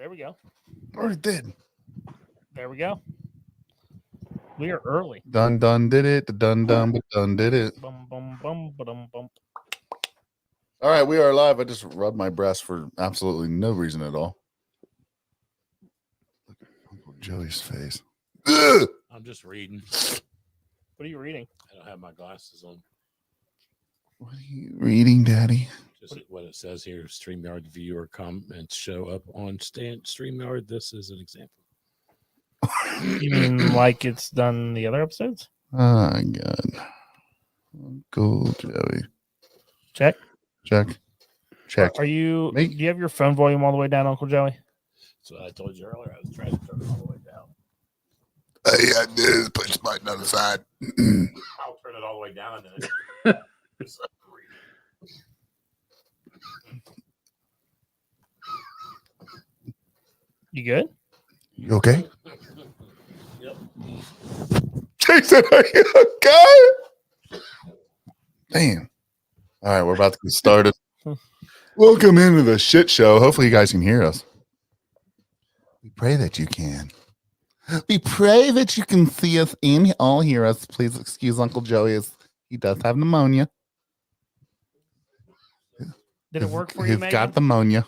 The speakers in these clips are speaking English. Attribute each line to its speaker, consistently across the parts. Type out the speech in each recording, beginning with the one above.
Speaker 1: There we go.
Speaker 2: Or it did.
Speaker 1: There we go. We are early.
Speaker 2: Done did it. Done did it.
Speaker 1: Bum, bum, bum, ba-dum, bum.
Speaker 2: All right, we are live. I just rubbed my breast for absolutely no reason at all. Look at Uncle Joey's face. Ugh!
Speaker 3: I'm just reading.
Speaker 1: What are you reading?
Speaker 3: I don't have my glasses on.
Speaker 2: What are you reading, Daddy?
Speaker 3: Just what it says here: StreamYard viewer comments show up on StreamYard. This is an example.
Speaker 1: You mean like it's done the other episodes?
Speaker 2: Oh, my God. Uncle Joey.
Speaker 1: Check.
Speaker 2: Check.
Speaker 1: Are you? Do you have your phone volume all the way down, Uncle Joey?
Speaker 3: So I told you earlier. I was trying to turn it all the way down.
Speaker 2: I did push the button on the side.
Speaker 3: I'll turn it all the way down. And
Speaker 1: You good?
Speaker 2: You okay?
Speaker 3: Yep.
Speaker 2: Jason, are you okay? Damn. All right, we're about to get started. Welcome into the shit show. Hopefully you guys can hear us. We pray that you can. We pray that you can see us and all hear us. Please excuse Uncle Joey as he does have pneumonia.
Speaker 1: Did it work for you,
Speaker 2: He's
Speaker 1: Megan?
Speaker 2: got pneumonia.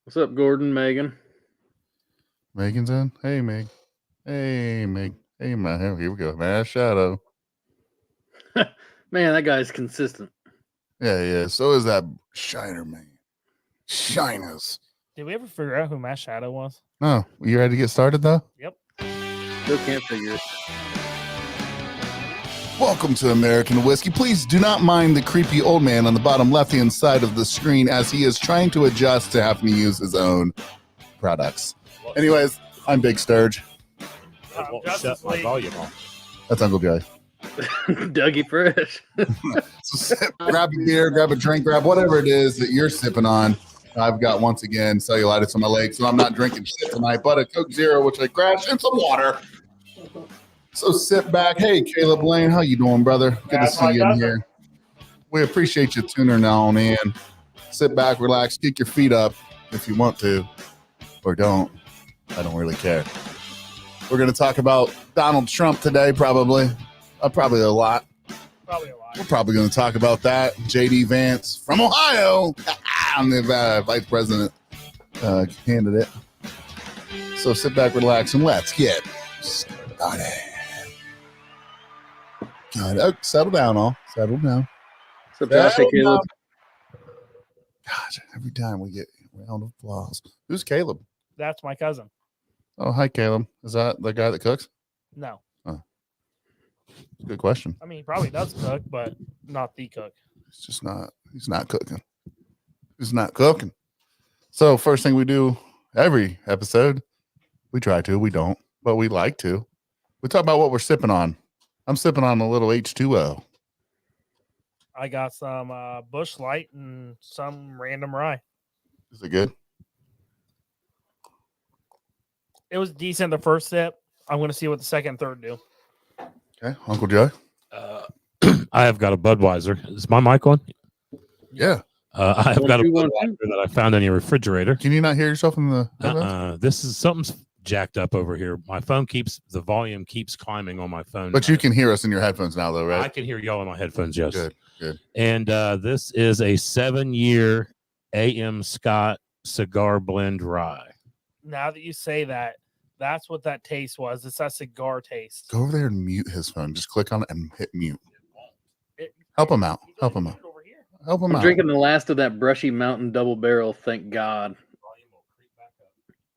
Speaker 4: What's up, Gordon, Megan?
Speaker 2: Megan's in. Hey, Meg. Hey, Meg. Hey, man. Here we go. Mass Shadow.
Speaker 4: Man, that guy's consistent.
Speaker 2: Yeah. So is that Shiner, man. Shiners.
Speaker 1: Did we ever figure out who Mass Shadow was?
Speaker 2: No. You ready to get started, though?
Speaker 1: Yep.
Speaker 4: Still can't figure it.
Speaker 2: Welcome to American Whiskey. Please do not mind the creepy old man on the bottom left-hand side of the screen as he is trying to adjust to having to use his own products. Anyways, I'm Big Sturge.
Speaker 3: I won't shut my volume off.
Speaker 2: That's Uncle Joey.
Speaker 4: Dougie Fresh.
Speaker 2: So grab a beer, grab a drink, grab whatever it is that you're sipping on. I've got, once again, cellulitis on my leg, so I'm not drinking shit tonight, but a Coke Zero, which I crashed, and some water. So sit back. Hey, Caleb Lane, how you doing, brother? Good to see you in here. We appreciate you tuning on in. Sit back, relax, kick your feet up if you want to, or don't. I don't really care. We're going to talk about Donald Trump today, probably. Probably a lot.
Speaker 1: Probably a lot.
Speaker 2: We're probably going to talk about that. J.D. Vance from Ohio. I'm the vice president candidate. So sit back, relax, and let's get started. God, settle down, all. Settle down.
Speaker 4: What's up, Josh? Hey, Caleb.
Speaker 2: Gosh, every time we get a round of applause. Who's Caleb?
Speaker 1: That's my cousin.
Speaker 2: Oh, hi, Caleb. Is that the guy that cooks?
Speaker 1: No.
Speaker 2: Good question.
Speaker 1: I mean, he probably does cook, but not the cook.
Speaker 2: He's not cooking. He's not cooking. So first thing we do every episode, we try to, we don't, but we like to. We talk about what we're sipping on. I'm sipping on a little H2O.
Speaker 1: I got some Bush Light and some random rye.
Speaker 2: Is it good?
Speaker 1: It was decent the first sip. I'm going to see what the second and third do.
Speaker 2: Okay, Uncle Joe.
Speaker 3: I have got a Budweiser. Is my mic on?
Speaker 2: Yeah.
Speaker 3: I have got a Budweiser that I found in your refrigerator.
Speaker 2: Can you not hear yourself in the?
Speaker 3: This is something's jacked up over here. My phone the volume keeps climbing on my phone.
Speaker 2: But you can hear us in your headphones now, though, right?
Speaker 3: I can hear y'all in my headphones. Yes.
Speaker 2: Good.
Speaker 3: And this is a 7-year AM Scott cigar blend rye.
Speaker 1: Now that you say that, that's what that taste was. It's that cigar taste.
Speaker 2: Go over there and mute his phone. Just click on it and hit mute. Help him out. Help him out.
Speaker 4: I'm drinking the last of that Brushy Mountain Double Barrel, thank God.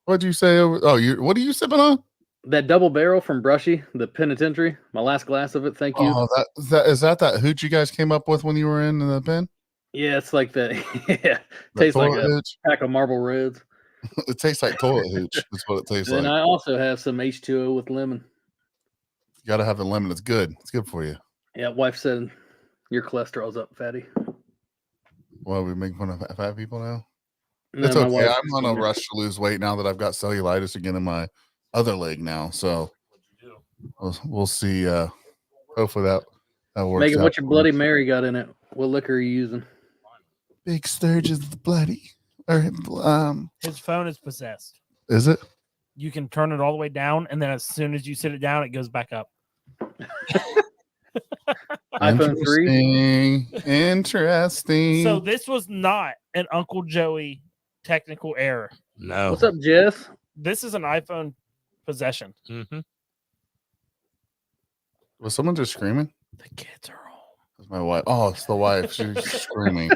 Speaker 2: What'd you say? What are you sipping on?
Speaker 4: That Double Barrel from Brushy, the Penitentiary. My last glass of it, thank you.
Speaker 2: Oh, is that hooch you guys came up with when you were in the pen?
Speaker 4: Yeah, it's like that. Yeah, tastes like a
Speaker 2: hooch?
Speaker 4: pack of Marble Reds.
Speaker 2: It tastes like toilet hooch. That's what it tastes
Speaker 4: And
Speaker 2: like.
Speaker 4: I also have some H2O with lemon.
Speaker 2: You got to have the lemon. It's good. It's good for you.
Speaker 4: Yeah, wife said your cholesterol's up, fatty.
Speaker 2: Well, we make fun of fat people now.
Speaker 4: No,
Speaker 2: It's
Speaker 4: my
Speaker 2: okay.
Speaker 4: wife-
Speaker 2: I'm on a rush to lose weight now that I've got cellulitis again in my other leg now. So we'll see. Hopefully that works.
Speaker 4: Megan,
Speaker 2: out
Speaker 4: what's your
Speaker 2: for
Speaker 4: Bloody
Speaker 2: us.
Speaker 4: Mary got in it? What liquor are you using?
Speaker 2: Big Sturge is the bloody. Or,
Speaker 1: His phone is possessed.
Speaker 2: is it?
Speaker 1: You can turn it all the way down, and then as soon as you sit it down, it goes back up.
Speaker 4: iPhone 3.
Speaker 2: Interesting.
Speaker 1: So this was not an Uncle Joey technical error.
Speaker 3: No.
Speaker 4: What's up, Jess?
Speaker 1: This is an iPhone possession.
Speaker 3: Mm-hmm.
Speaker 2: Was someone just screaming?
Speaker 1: The kids are home.
Speaker 2: It's my wife. Oh, it's the wife. She's screaming.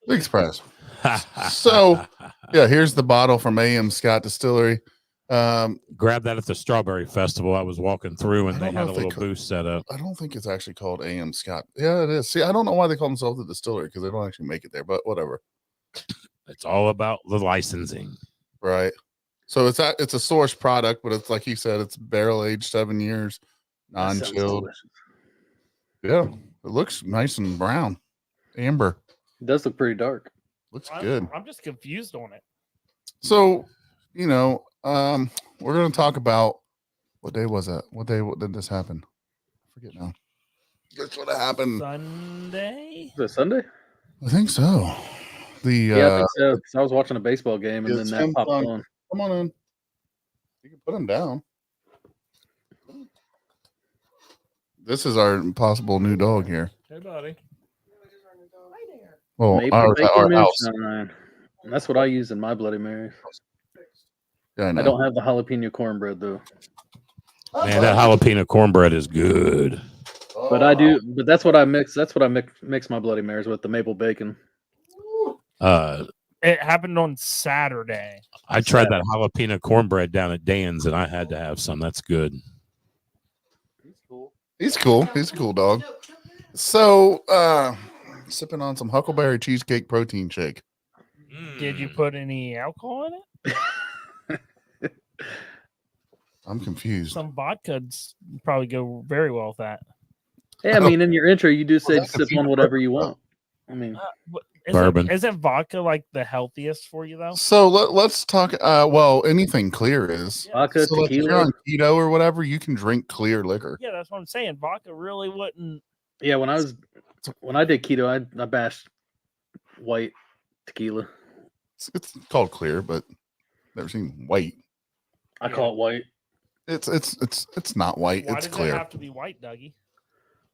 Speaker 2: Big surprise. So, yeah, here's the bottle from AM Scott Distillery.
Speaker 3: Grab that at the Strawberry Festival. I was walking through and
Speaker 2: I
Speaker 3: they
Speaker 2: don't know
Speaker 3: had a
Speaker 2: if they
Speaker 3: little booth set up.
Speaker 2: I don't think it's actually called AM Scott. Yeah, it is. See, I don't know why they call themselves the distillery because they don't actually make it there, but whatever.
Speaker 3: It's all about the licensing.
Speaker 2: Right. So it's a source product, but it's like he said, it's barrel aged 7 years,
Speaker 4: That sounds
Speaker 2: non-chilled.
Speaker 4: delicious.
Speaker 2: Yeah, it looks nice and brown, amber.
Speaker 4: It does look pretty dark.
Speaker 2: Looks good.
Speaker 1: I'm just confused on it.
Speaker 2: So, we're going to talk about what day was that? What did this happen? I forget now. Guess what happened?
Speaker 1: Sunday?
Speaker 4: Is it Sunday?
Speaker 2: I think so.
Speaker 4: Yeah, I think so. 'Cause I was watching a baseball game and
Speaker 2: yeah,
Speaker 4: then that popped
Speaker 2: Samsung-
Speaker 4: on.
Speaker 2: Come on in. You can put him down. This is our possible new dog here.
Speaker 1: Hey, buddy.
Speaker 2: Well,
Speaker 4: Maple
Speaker 2: our
Speaker 4: bacon
Speaker 2: house.
Speaker 4: moonshine. And that's what I use in my Bloody Marys.
Speaker 2: Yeah, I know.
Speaker 4: I don't have the jalapeno cornbread though.
Speaker 3: Man, that jalapeno cornbread is good.
Speaker 4: But I do. But that's what I mix. That's what I mix my Bloody Marys with, the maple bacon.
Speaker 1: It happened on Saturday.
Speaker 3: I tried that jalapeno cornbread down at Dan's and I had to have some. That's good.
Speaker 2: He's cool. He's a cool dog. So, sipping on some Huckleberry Cheesecake protein shake.
Speaker 1: Did you put any alcohol in it?
Speaker 2: I'm confused.
Speaker 1: Some vodka'd probably go very well with that.
Speaker 4: Yeah, I mean, in your intro, you do say
Speaker 2: that's a
Speaker 4: sip on
Speaker 2: few
Speaker 4: whatever you want. I mean,
Speaker 3: Bourbon.
Speaker 1: Isn't vodka like the healthiest for you though?
Speaker 2: So let's talk. Well, anything clear is.
Speaker 4: vodka,
Speaker 2: So like if you're
Speaker 4: tequila.
Speaker 2: on keto or whatever, you can drink clear liquor.
Speaker 1: Yeah, that's what I'm saying. Vodka really wouldn't.
Speaker 4: Yeah, when I did keto, I bashed white tequila.
Speaker 2: It's called clear, but never seen white.
Speaker 4: I call it white.
Speaker 2: It's not white.
Speaker 1: Why
Speaker 2: It's
Speaker 1: does
Speaker 2: clear.
Speaker 1: it have to be white, Dougie?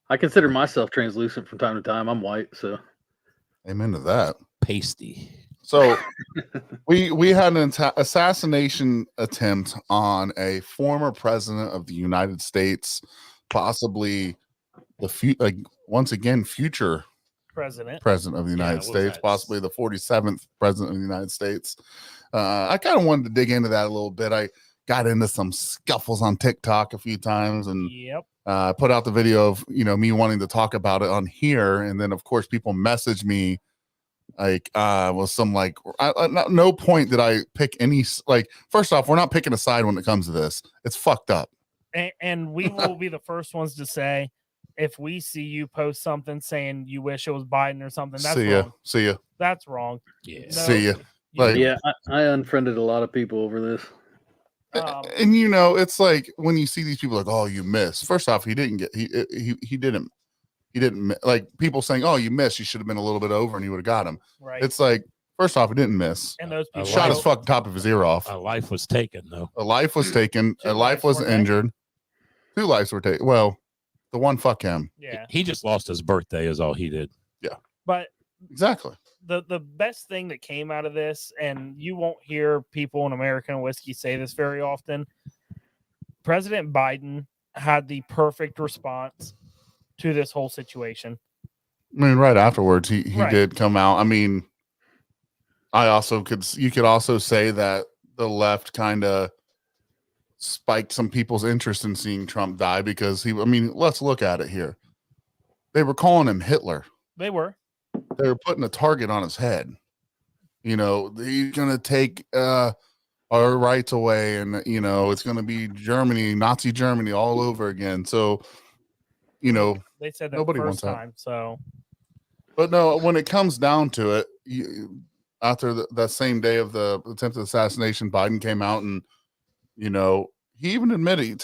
Speaker 4: I consider myself translucent from time to time. I'm white, so
Speaker 2: Amen to that.
Speaker 3: Pasty.
Speaker 2: So we had an assassination attempt on a former president of the United States, possibly once again future
Speaker 1: President.
Speaker 2: president of the United
Speaker 3: what was
Speaker 2: States,
Speaker 3: that?
Speaker 2: possibly the 47th president of the United States. I kind of wanted to dig into that a little bit. I got into some scuffles on TikTok a few times and
Speaker 1: Yep.
Speaker 2: put out the video of me wanting to talk about it on here, and then of course people messaged me was some no point did I pick any first off, we're not picking a side when it comes to this. It's fucked up.
Speaker 1: And we will be the first ones to say if we see you post something saying you wish it was Biden or something, that's wrong.
Speaker 2: See ya.
Speaker 1: That's wrong.
Speaker 3: Yeah.
Speaker 2: See ya. Like-
Speaker 4: yeah, I unfriended a lot of people over this.
Speaker 2: And it's like when you see these people like, oh, you missed. First off, he didn't like people saying, oh, you missed, you should have been a little bit over and you would have got him.
Speaker 1: Right.
Speaker 2: It's like, first off, he didn't miss.
Speaker 1: And those people
Speaker 2: Shot his fucking top of his ear off.
Speaker 3: A life was taken, though.
Speaker 2: A life was taken.
Speaker 1: Two
Speaker 2: A life
Speaker 1: lives
Speaker 2: was
Speaker 1: were
Speaker 2: injured. 2 lives were taken. Well, the one, fuck him.
Speaker 1: Yeah.
Speaker 3: He just lost his birthday, is all he did.
Speaker 1: But
Speaker 2: Exactly.
Speaker 1: the best thing that came out of this, and you won't hear people in American whiskey say this very often, President Biden had the perfect response to this whole situation.
Speaker 2: I mean, right afterwards, he
Speaker 1: Right.
Speaker 2: did come out. I mean, you could also say that the left kind of spiked some people's interest in seeing Trump die because let's look at it here. They were calling him Hitler.
Speaker 1: They were.
Speaker 2: They were putting a target on his head. He's going to take our rights away, and it's going to be Germany, Nazi Germany all over again. So,
Speaker 1: They said that
Speaker 2: Nobody
Speaker 1: the
Speaker 2: wants
Speaker 1: first
Speaker 2: that.
Speaker 1: time. So
Speaker 2: but no, when it comes down to it, after that same day of the attempted assassination, Biden came out and, he even admitted,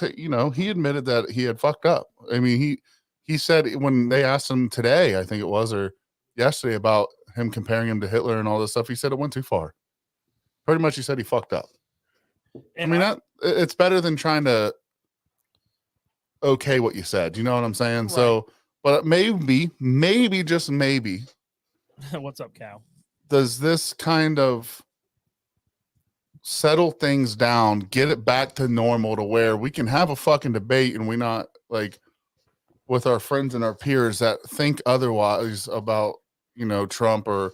Speaker 2: he admitted that he had fucked up. I mean, he said when they asked him today, I think it was, or yesterday, about him comparing him to Hitler and all this stuff, he said it went too far. Pretty much, he said he fucked up.
Speaker 1: And
Speaker 2: I mean, it's better than trying to okay what you said. You know what I'm saying?
Speaker 1: Right.
Speaker 2: So, but maybe, just maybe,
Speaker 1: what's up, Cal?
Speaker 2: does this kind of settle things down, get it back to normal to where we can have a fucking debate and we not like with our friends and our peers that think otherwise about, you know, Trump or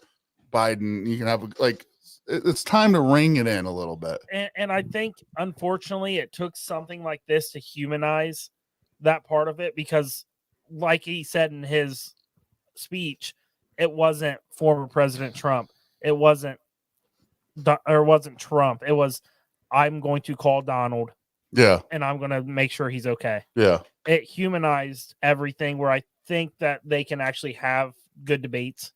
Speaker 2: Biden. You can have like, it's time to ring it in a little bit.
Speaker 1: And I think, unfortunately, it took something like this to humanize that part of it because, like he said in his speech, it wasn't former President Trump. It wasn't Trump. It was, I'm going to call Donald.
Speaker 2: Yeah.
Speaker 1: And I'm going to make sure he's okay.
Speaker 2: Yeah.
Speaker 1: It humanized everything where I think that they can actually have good debates.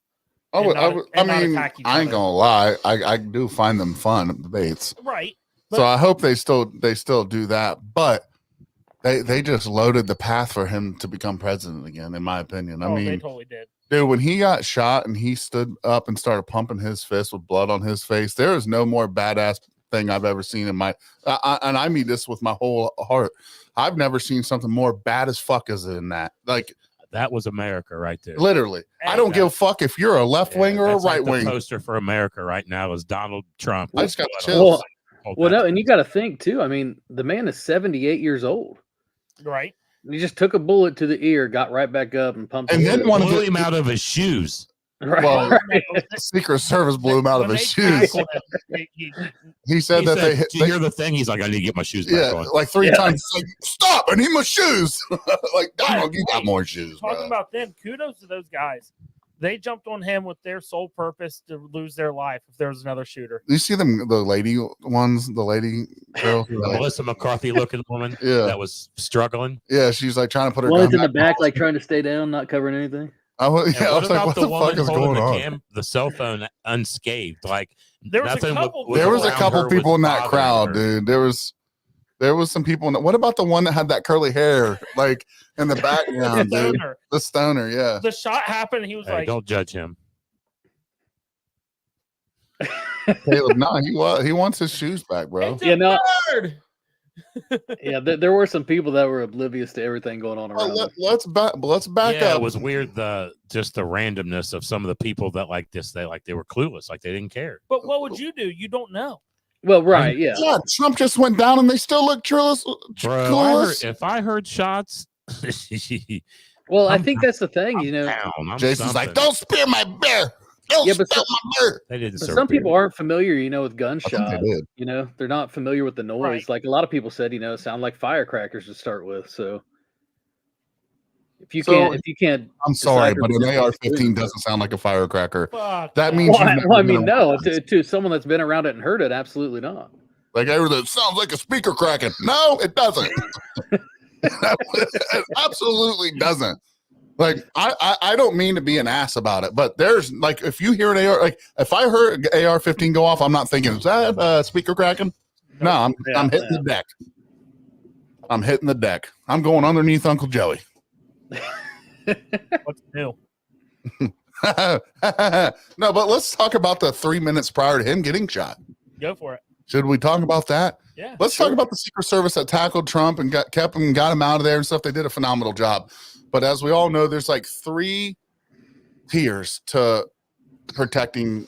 Speaker 2: I mean,
Speaker 1: I
Speaker 2: ain't gonna lie. I do find them fun debates.
Speaker 1: Right.
Speaker 2: So I hope they still do that. But they just loaded the path for him to become president again, in my opinion. I mean,
Speaker 1: they totally did. Dude,
Speaker 2: when he got shot and he stood up and started pumping his fist with blood on his face, there is no more badass thing I've ever seen in my and I mean this with my whole heart. I've never seen something more bad as fuck as in that. Like,
Speaker 3: that was America right there.
Speaker 2: Literally. I don't give a fuck if you're a left wing or a right wing.
Speaker 3: The poster for America right now is Donald Trump.
Speaker 2: I just got chills.
Speaker 4: Well, no, and you got to think too. I mean, the man is 78 years old.
Speaker 1: Right.
Speaker 4: He just took a bullet to the ear, got right back up, and pumped.
Speaker 2: And then
Speaker 3: blew him out of his shoes.
Speaker 4: Right.
Speaker 2: Well, Secret Service blew him out of his shoes. He said that they
Speaker 3: did you hear the thing? He's like, I need to get my shoes back on.
Speaker 2: Like 3 times. Like, stop! I need my shoes. Like, Donald, you got more shoes.
Speaker 1: Talking about them, kudos to those guys. They jumped on him with their sole purpose to lose their life if there was another shooter.
Speaker 2: You see them, the lady ones, the lady girl,
Speaker 3: the Melissa McCarthy looking woman, that was struggling.
Speaker 2: Yeah, she's like trying to put her
Speaker 4: gun in the back, like trying to stay down, not covering anything.
Speaker 2: I was like, what the fuck is going on?
Speaker 3: The cell phone unscathed. Like,
Speaker 1: there was
Speaker 2: a couple people in that crowd, dude. There was some people. What about the one that had that curly hair, like in the background, dude? The stoner, yeah.
Speaker 1: The shot happened. And he was like,
Speaker 3: "Don't judge him."
Speaker 2: Caleb, he wants his shoes back, bro.
Speaker 1: Yeah, no.
Speaker 4: Yeah, there were some people that were oblivious to everything going on around.
Speaker 2: Let's back up.
Speaker 3: It was weird just the randomness of some of the people that like this. They were clueless, like they didn't care.
Speaker 1: But what would you do? You don't know.
Speaker 4: Well, right, yeah.
Speaker 2: Trump just went down and they still look clueless.
Speaker 3: If I heard shots,
Speaker 4: well, I think that's the thing, you know.
Speaker 2: Jason's like, don't spear my bear.
Speaker 4: But some people aren't familiar, you know, with gunshot. You know, they're not familiar with the noise. Right. Like a lot of people said, you know, it sounded like firecrackers to start with. So if you can't,
Speaker 2: I'm sorry, but an AR-15 doesn't sound like a firecracker. That
Speaker 4: means to someone that's been around it and heard it, absolutely not.
Speaker 2: Like everything sounds like a speaker cracking. No, it doesn't. It absolutely doesn't. Like I don't mean to be an ass about it, but there's like if you hear an AR, like if I heard AR-15 go off, I'm not thinking is that speaker cracking. No, I'm hitting the deck. I'm hitting the deck. I'm going underneath Uncle Joey.
Speaker 1: What's new?
Speaker 2: No, but let's talk about the 3 minutes prior to him getting shot.
Speaker 1: Go for it.
Speaker 2: Should we talk about that?
Speaker 1: Yeah.
Speaker 2: Let's talk about the Secret Service that tackled Trump and got him out of there and stuff. They did a phenomenal job. But as we all know, there's like 3 tiers to protecting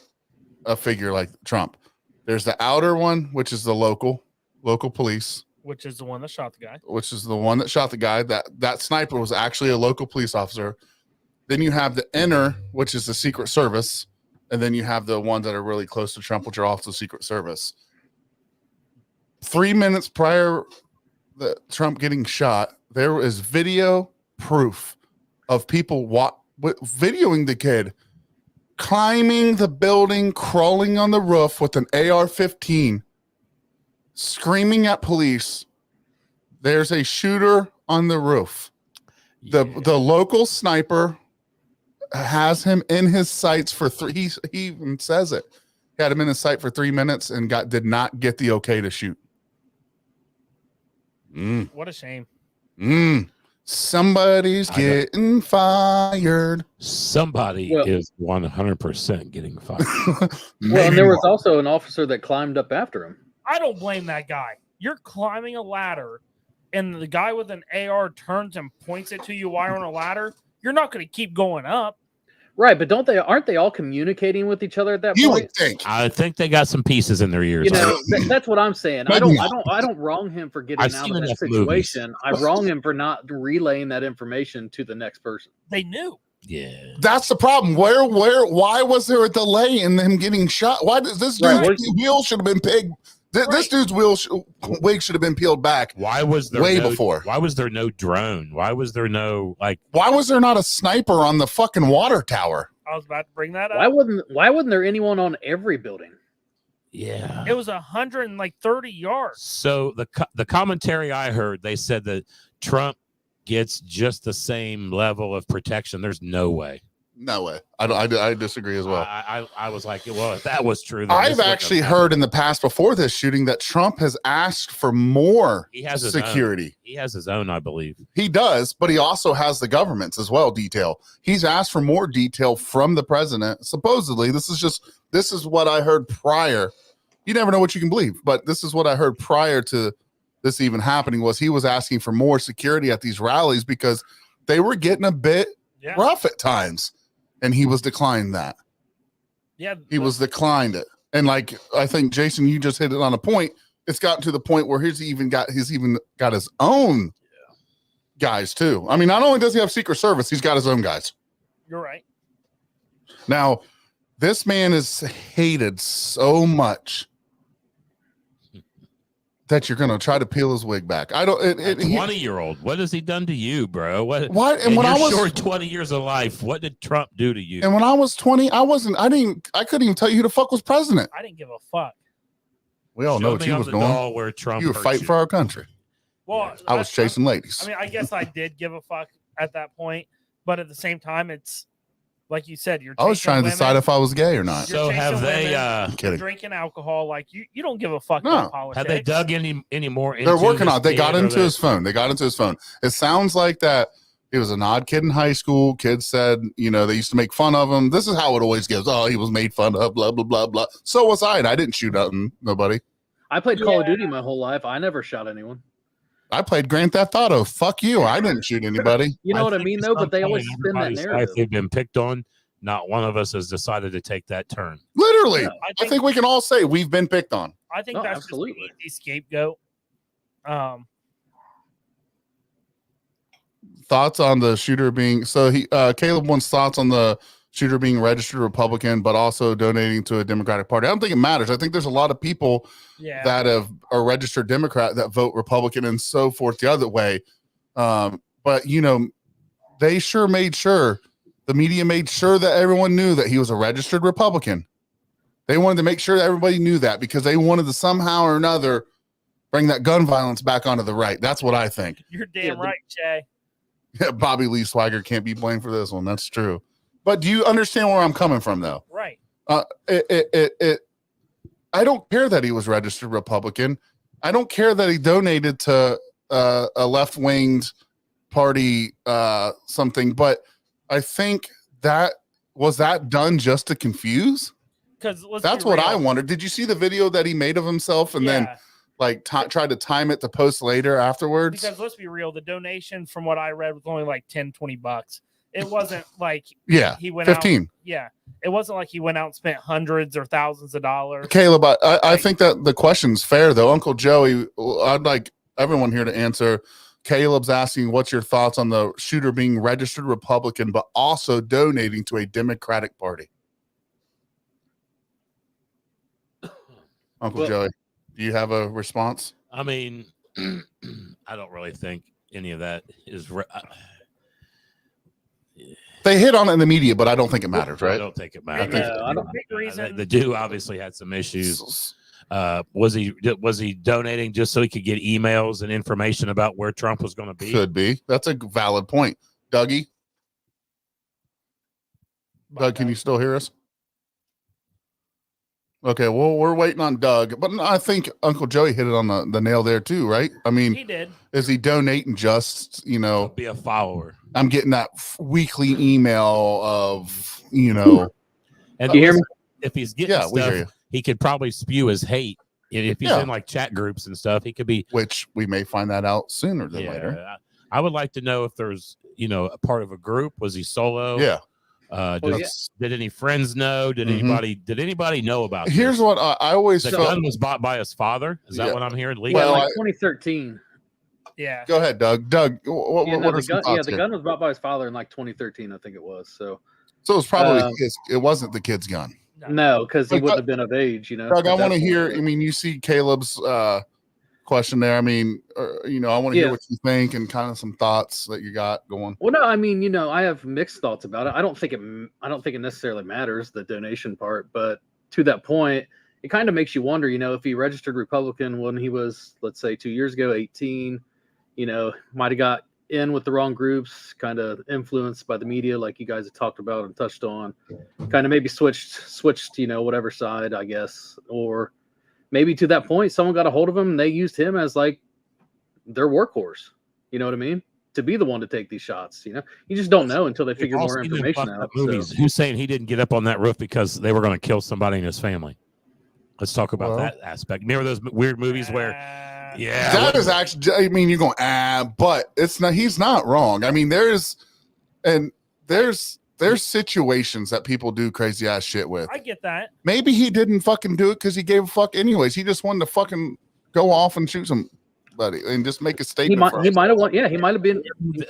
Speaker 2: a figure like Trump. There's the outer one, which is the local police.
Speaker 1: Which is the one that shot the guy. That sniper was actually a local police officer. Then you have the inner, which is the Secret Service. And then you have the ones that are really close to Trump, which are also Secret Service. 3 minutes prior to Trump getting shot, there is video proof of people videoing the kid climbing the building, crawling on the roof with an AR-15, screaming at police. There's a shooter on the roof. The local sniper has him in his sights for 3. He even says it. He had him in his sight for 3 minutes and did not get the okay to shoot. What a shame.
Speaker 2: Somebody's getting fired.
Speaker 3: Somebody is 100% getting fired.
Speaker 4: Well, and there was also an officer that climbed up after him.
Speaker 1: I don't blame that guy. You're climbing a ladder, and the guy with an AR turns and points it to you while you're on a ladder. You're not going to keep going up.
Speaker 4: Right, but aren't they all communicating with each other at that point?
Speaker 2: You would think.
Speaker 3: I think they got some pieces in their ears.
Speaker 4: You know, that's what I'm saying. I don't wrong him for getting out of that situation. I wrong him for not relaying that information to the next person.
Speaker 1: They knew.
Speaker 3: Yeah.
Speaker 2: That's the problem. Why was there a delay in them getting shot? Why does this dude's wheel should have been pegged? This dude's wig should have been peeled back.
Speaker 3: Why was there
Speaker 2: before?
Speaker 3: Why was there no drone? Why was there no
Speaker 2: Why was there not a sniper on the fucking water tower?
Speaker 1: I was about to bring that up.
Speaker 4: Why wasn't there anyone on every building?
Speaker 3: Yeah,
Speaker 1: it was 130 yards.
Speaker 3: So the commentary I heard, they said that Trump gets just the same level of protection. There's no way.
Speaker 2: No way. I disagree as well.
Speaker 3: I was like, well, if that was true,
Speaker 2: I've actually heard in the past before this shooting that Trump has asked for more security.
Speaker 3: He has his own, I believe.
Speaker 2: He does, but he also has the government's as well detail. He's asked for more detail from the president. Supposedly, this is what I heard prior. You never know what you can believe, but this is what I heard prior to this even happening was he was asking for more security at these rallies because they were getting a bit rough at times. And he was declined that.
Speaker 1: Yeah.
Speaker 2: He was declined it. And I think Jason, you just hit it on a point. It's gotten to the point where he's even got his own guys too. I mean, not only does he have Secret Service, he's got his own guys.
Speaker 1: You're right.
Speaker 2: Now, this man is hated so much that you're going to try to peel his wig back. I don't.
Speaker 3: 20-year-old. What has he done to you, bro?
Speaker 2: What? And when I was
Speaker 3: short 20 years of life, what did Trump do to you?
Speaker 2: And when I was 20, I couldn't even tell you who the fuck was president.
Speaker 1: I didn't give a fuck.
Speaker 2: We all know what you was doing.
Speaker 3: Where Trump
Speaker 2: you were fighting for our country.
Speaker 1: Well,
Speaker 2: I was chasing ladies.
Speaker 1: I mean, I guess I did give a fuck at that point, but at the same time, it's like you said, I was
Speaker 2: trying to decide if I was gay or not.
Speaker 3: So have they
Speaker 1: drinking alcohol? Like you don't give a fuck about politics.
Speaker 3: Have they dug any more into
Speaker 2: They're working on it. They got into his phone. It sounds like that he was an odd kid in high school. Kids said, they used to make fun of him. This is how it always goes. Oh, he was made fun of, blah, blah, blah, blah. So was I, and I didn't shoot at nobody.
Speaker 4: I played Call of Duty my whole life. I never shot anyone.
Speaker 2: I played Grand Theft Auto. Fuck you. I didn't shoot anybody.
Speaker 4: You know what I mean, though? But they always spin that narrative.
Speaker 3: They've been picked on. Not one of us has decided to take that turn.
Speaker 2: Literally. Yeah, I think we can all say we've been picked on.
Speaker 1: I think that's absolutely just the scapegoat.
Speaker 2: Thoughts on the shooter being Caleb wants thoughts on the shooter being registered Republican, but also donating to a Democratic Party. I don't think it matters. I think there's a lot of people that are registered Democrat that vote Republican and so forth the other way. But they sure made sure. The media made sure that everyone knew that he was a registered Republican. They wanted to make sure that everybody knew that because they wanted to somehow or another bring that gun violence back onto the right. That's what I think.
Speaker 1: You're damn right, Jay.
Speaker 2: Yeah, Bobby Lee Swagger can't be blamed for this one. That's true. But do you understand where I'm coming from, though?
Speaker 1: Right.
Speaker 2: I don't care that he was registered Republican. I don't care that he donated to a left-winged party something, but I think that was done just to confuse?
Speaker 1: Because
Speaker 2: that's what I wondered. Did you see the video that he made of himself and then tried to time it to post later afterwards?
Speaker 1: Because let's be real, the donation from what I read was only like $10-20. It wasn't like he went
Speaker 2: 15.
Speaker 1: Out. Yeah. It wasn't like he went out and spent hundreds or thousands of dollars.
Speaker 2: Caleb, I think that the question's fair though. Uncle Joey, I'd like everyone here to answer. Caleb's asking, what's your thoughts on the shooter being registered Republican, but also donating to a Democratic Party? Uncle Joey, do you have a response?
Speaker 3: I mean, I don't really think any of that is.
Speaker 2: They hit on it in the media, but I don't think it matters, right?
Speaker 3: I don't think it matters.
Speaker 1: The
Speaker 3: dude obviously had some issues. Was he donating just so he could get emails and information about where Trump was going to be?
Speaker 2: Could be. That's a valid point. Dougie? Doug, can you still hear us? Okay, well, we're waiting on Doug, but I think Uncle Joey hit it on the nail there too, right? I mean,
Speaker 1: he did.
Speaker 2: Is he donating just,
Speaker 3: be a follower?
Speaker 2: I'm getting that weekly email of,
Speaker 3: and
Speaker 4: you hear me?
Speaker 3: If he's getting stuff, he could probably spew his hate. If he's in like chat groups and stuff, he could be.
Speaker 2: Which we may find that out sooner than later.
Speaker 3: I would like to know if there's, a part of a group. Was he solo?
Speaker 2: Yeah.
Speaker 3: Did any friends know? Did anybody know about this?
Speaker 2: Here's what I always
Speaker 3: felt. The gun was bought by his father. Is that what I'm hearing?
Speaker 4: Well, like 2013.
Speaker 1: Yeah.
Speaker 2: Go ahead, Doug. What are some thoughts
Speaker 4: the gun was bought by his father in like 2013, I think it was. So
Speaker 2: it was probably it wasn't the kid's gun.
Speaker 4: No, because he wouldn't have been of age,
Speaker 2: Doug, I want to hear. I mean, you see Caleb's question there. I mean, I want to hear what you think and kind of some thoughts that you got going.
Speaker 4: Well, no, I mean, I have mixed thoughts about it. I don't think it necessarily matters, the donation part, but to that point, it kind of makes you wonder, if he registered Republican when he was, let's say 2 years ago, 18, might have got in with the wrong groups, kind of influenced by the media, like you guys have talked about and touched on, kind of maybe switched, whatever side, I guess, or maybe to that point, someone got a hold of him and they used him as like their workhorse. You know what I mean? To be the one to take these shots. You just don't know until they figure more information out.
Speaker 3: Movies. Who's saying he didn't get up on that roof because they were going to kill somebody in his family? Let's talk about that aspect. Remember those weird movies where,
Speaker 2: that is actually. I mean, you're going but it's not. He's not wrong. I mean, there's situations that people do crazy ass shit with.
Speaker 1: I get that.
Speaker 2: Maybe he didn't fucking do it because he gave a fuck anyways. He just wanted to fucking go off and shoot somebody and just make a statement.
Speaker 4: He might have won. Yeah, he might have been.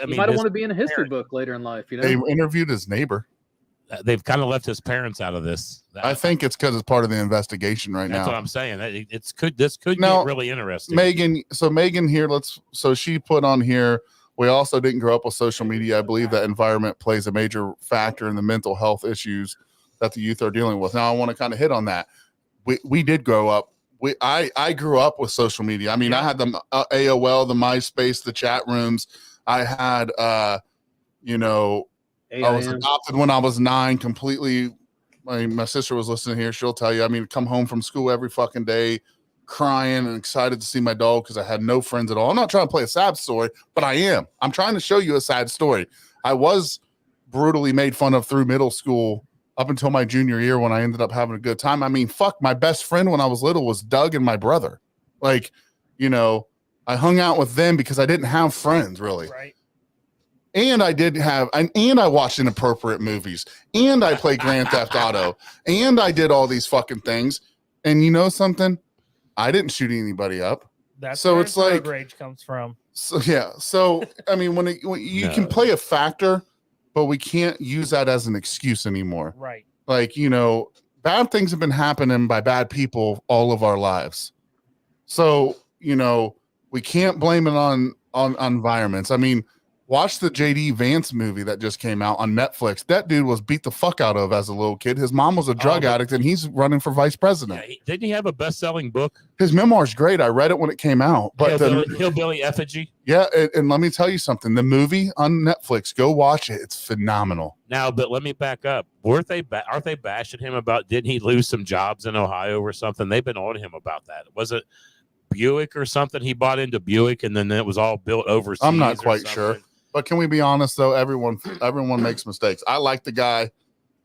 Speaker 4: He might have wanted to be in a history book later in life.
Speaker 2: They interviewed his neighbor.
Speaker 3: They've kind of left his parents out of this.
Speaker 2: I think it's because it's part of the investigation now.
Speaker 3: That's what I'm saying. This could get really interesting.
Speaker 2: Megan here. So she put on here. We also didn't grow up with social media. I believe that environment plays a major factor in the mental health issues that the youth are dealing with. Now I want to kind of hit on that. We did grow up. I grew up with social media. I mean, I had the AOL, the MySpace, the chat rooms. I had I was adopted when I was 9 completely. My sister was listening here. She'll tell you. I mean, come home from school every fucking day, crying and excited to see my dog because I had no friends at all. I'm not trying to play a sad story, but I am. I'm trying to show you a sad story. I was brutally made fun of through middle school up until my junior year when I ended up having a good time. I mean, fuck, my best friend when I was little was Doug and my brother. Like, I hung out with them because I didn't have friends really.
Speaker 1: Right.
Speaker 2: And I I watched inappropriate movies, and I played Grand Theft Auto, and I did all these fucking things. And you know something? I didn't shoot anybody up.
Speaker 1: That's where it's like rage comes from.
Speaker 2: So yeah. So I mean, when you can play a factor, but we can't use that as an excuse anymore.
Speaker 1: Right.
Speaker 2: Like, bad things have been happening by bad people all of our lives. So, we can't blame it on environments. I mean, watch the J.D. Vance movie that just came out on Netflix. That dude was beat the fuck out of as a little kid. His mom was a drug addict, and he's running for vice president.
Speaker 3: Yeah, didn't he have a best-selling book?
Speaker 2: His memoir's great. I read it when it came out. But
Speaker 3: Hillbilly Effigy?
Speaker 2: Yeah, and let me tell you something. The movie on Netflix, go watch it. It's phenomenal.
Speaker 3: Now, but let me back up. Aren't they bashing him about, didn't he lose some jobs in Ohio or something? They've been on him about that. Was it Buick or something? He bought into Buick, and then it was all built overseas.
Speaker 2: I'm not quite sure. But can we be honest though? Everyone makes mistakes. I like the guy.